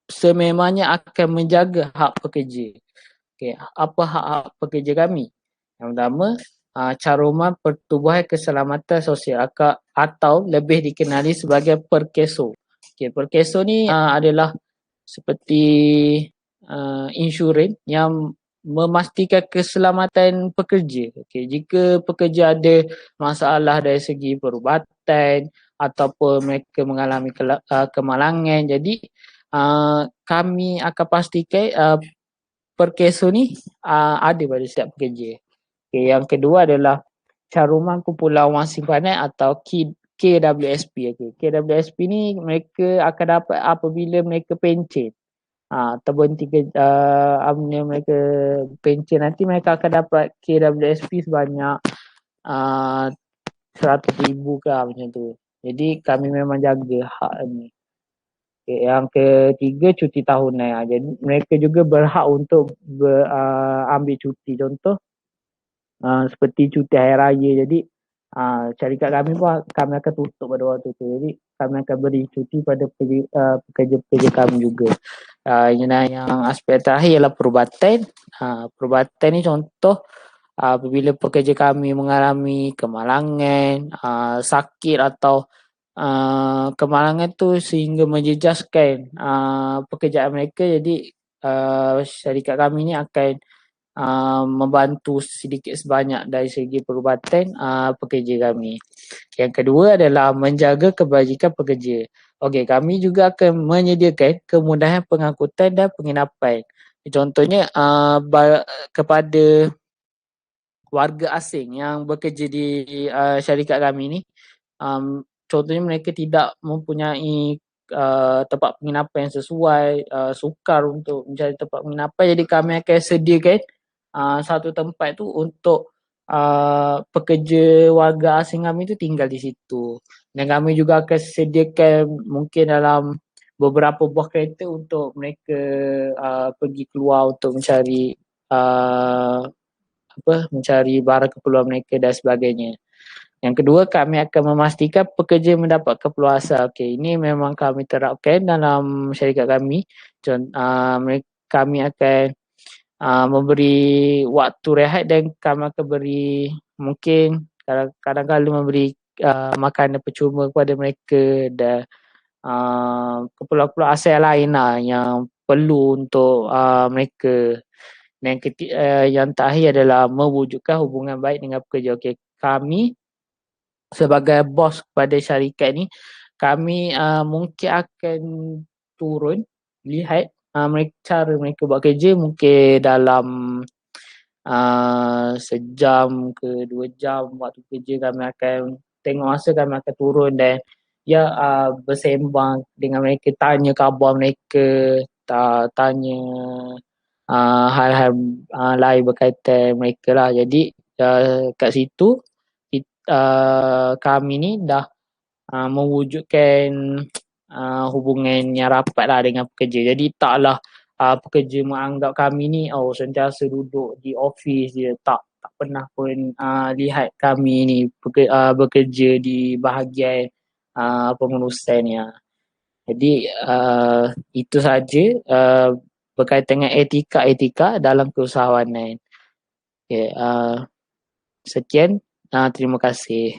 sememangnya akan menjaga hak pekerja. Okay, apa hak-hak pekerja kami? Yang pertama, caruman pertubuhan keselamatan sosial atau lebih dikenali sebagai Perkeso. Okay, Perkeso ni adalah seperti insurans yang memastikan keselamatan pekerja. Okay, jika pekerja ada masalah dari segi perubatan ataupun mereka mengalami kemalangan, jadi kami akan pastikan Perkeso ni ada pada setiap pekerja. Okay, yang kedua adalah caruman kumpulan wang simpanan atau KWSP. Okay. KWSP ni mereka akan dapat apabila mereka pencen. Terberhenti mereka pencen, nanti mereka akan dapat KWSP sebanyak 100,000 ke macam tu. Jadi kami memang jaga hak ni. Okay, yang ketiga, cuti tahunan. Jadi mereka juga berhak untuk ambil cuti. Contoh seperti cuti hari raya. Jadi syarikat kami pun kami akan tutup pada waktu tu. Jadi kami akan beri cuti pada pekerja-pekerja kami juga. Yang aspek terakhir ialah perubatan. Perubatan ni contoh apabila pekerja kami mengalami kemalangan, sakit atau kemalangan tu sehingga menjejaskan pekerjaan mereka, jadi syarikat kami ni akan membantu sedikit sebanyak dari segi perubatan pekerja kami. Yang kedua adalah menjaga kebajikan pekerja. Okey, kami juga akan menyediakan kemudahan pengangkutan dan penginapan. Contohnya kepada warga asing yang bekerja di syarikat kami ni, contohnya mereka tidak mempunyai tempat penginapan yang sesuai, sukar untuk mencari tempat penginapan, jadi kami akan sediakan satu tempat tu untuk pekerja warga asing kami tu tinggal di situ. Dan kami juga akan sediakan mungkin dalam beberapa buah kereta untuk mereka pergi keluar untuk mencari mencari barang keperluan mereka dan sebagainya. Yang kedua, kami akan memastikan pekerja mendapat kepuasan. Okey, ini memang kami terapkan dalam syarikat kami. Kami akan memberi waktu rehat dan kami akan beri mungkin kadang-kadang memberi makanan percuma kepada mereka dan keperluan-keperluan asal lain lah yang perlu untuk mereka. Dan yang terakhir adalah mewujudkan hubungan baik dengan pekerja. Okey, kami sebagai bos kepada syarikat ni, kami mungkin akan turun lihat cara mereka buat kerja, mungkin dalam sejam ke 2 jam waktu kerja kami akan tengok masa, kami akan turun dan bersembang dengan mereka, tanya khabar mereka, tanya hal-hal lain berkaitan mereka lah. Jadi kat situ kami ni dah mewujudkan hubungan yang rapat lah dengan pekerja. Jadi taklah pekerja menganggap kami ni sentiasa duduk di office je, tak pernah pun lihat kami ni bekerja di bahagian pengurusan ni. Jadi itu saja berkaitan dengan etika dalam keusahawanan. Okay, sekian. Terima kasih.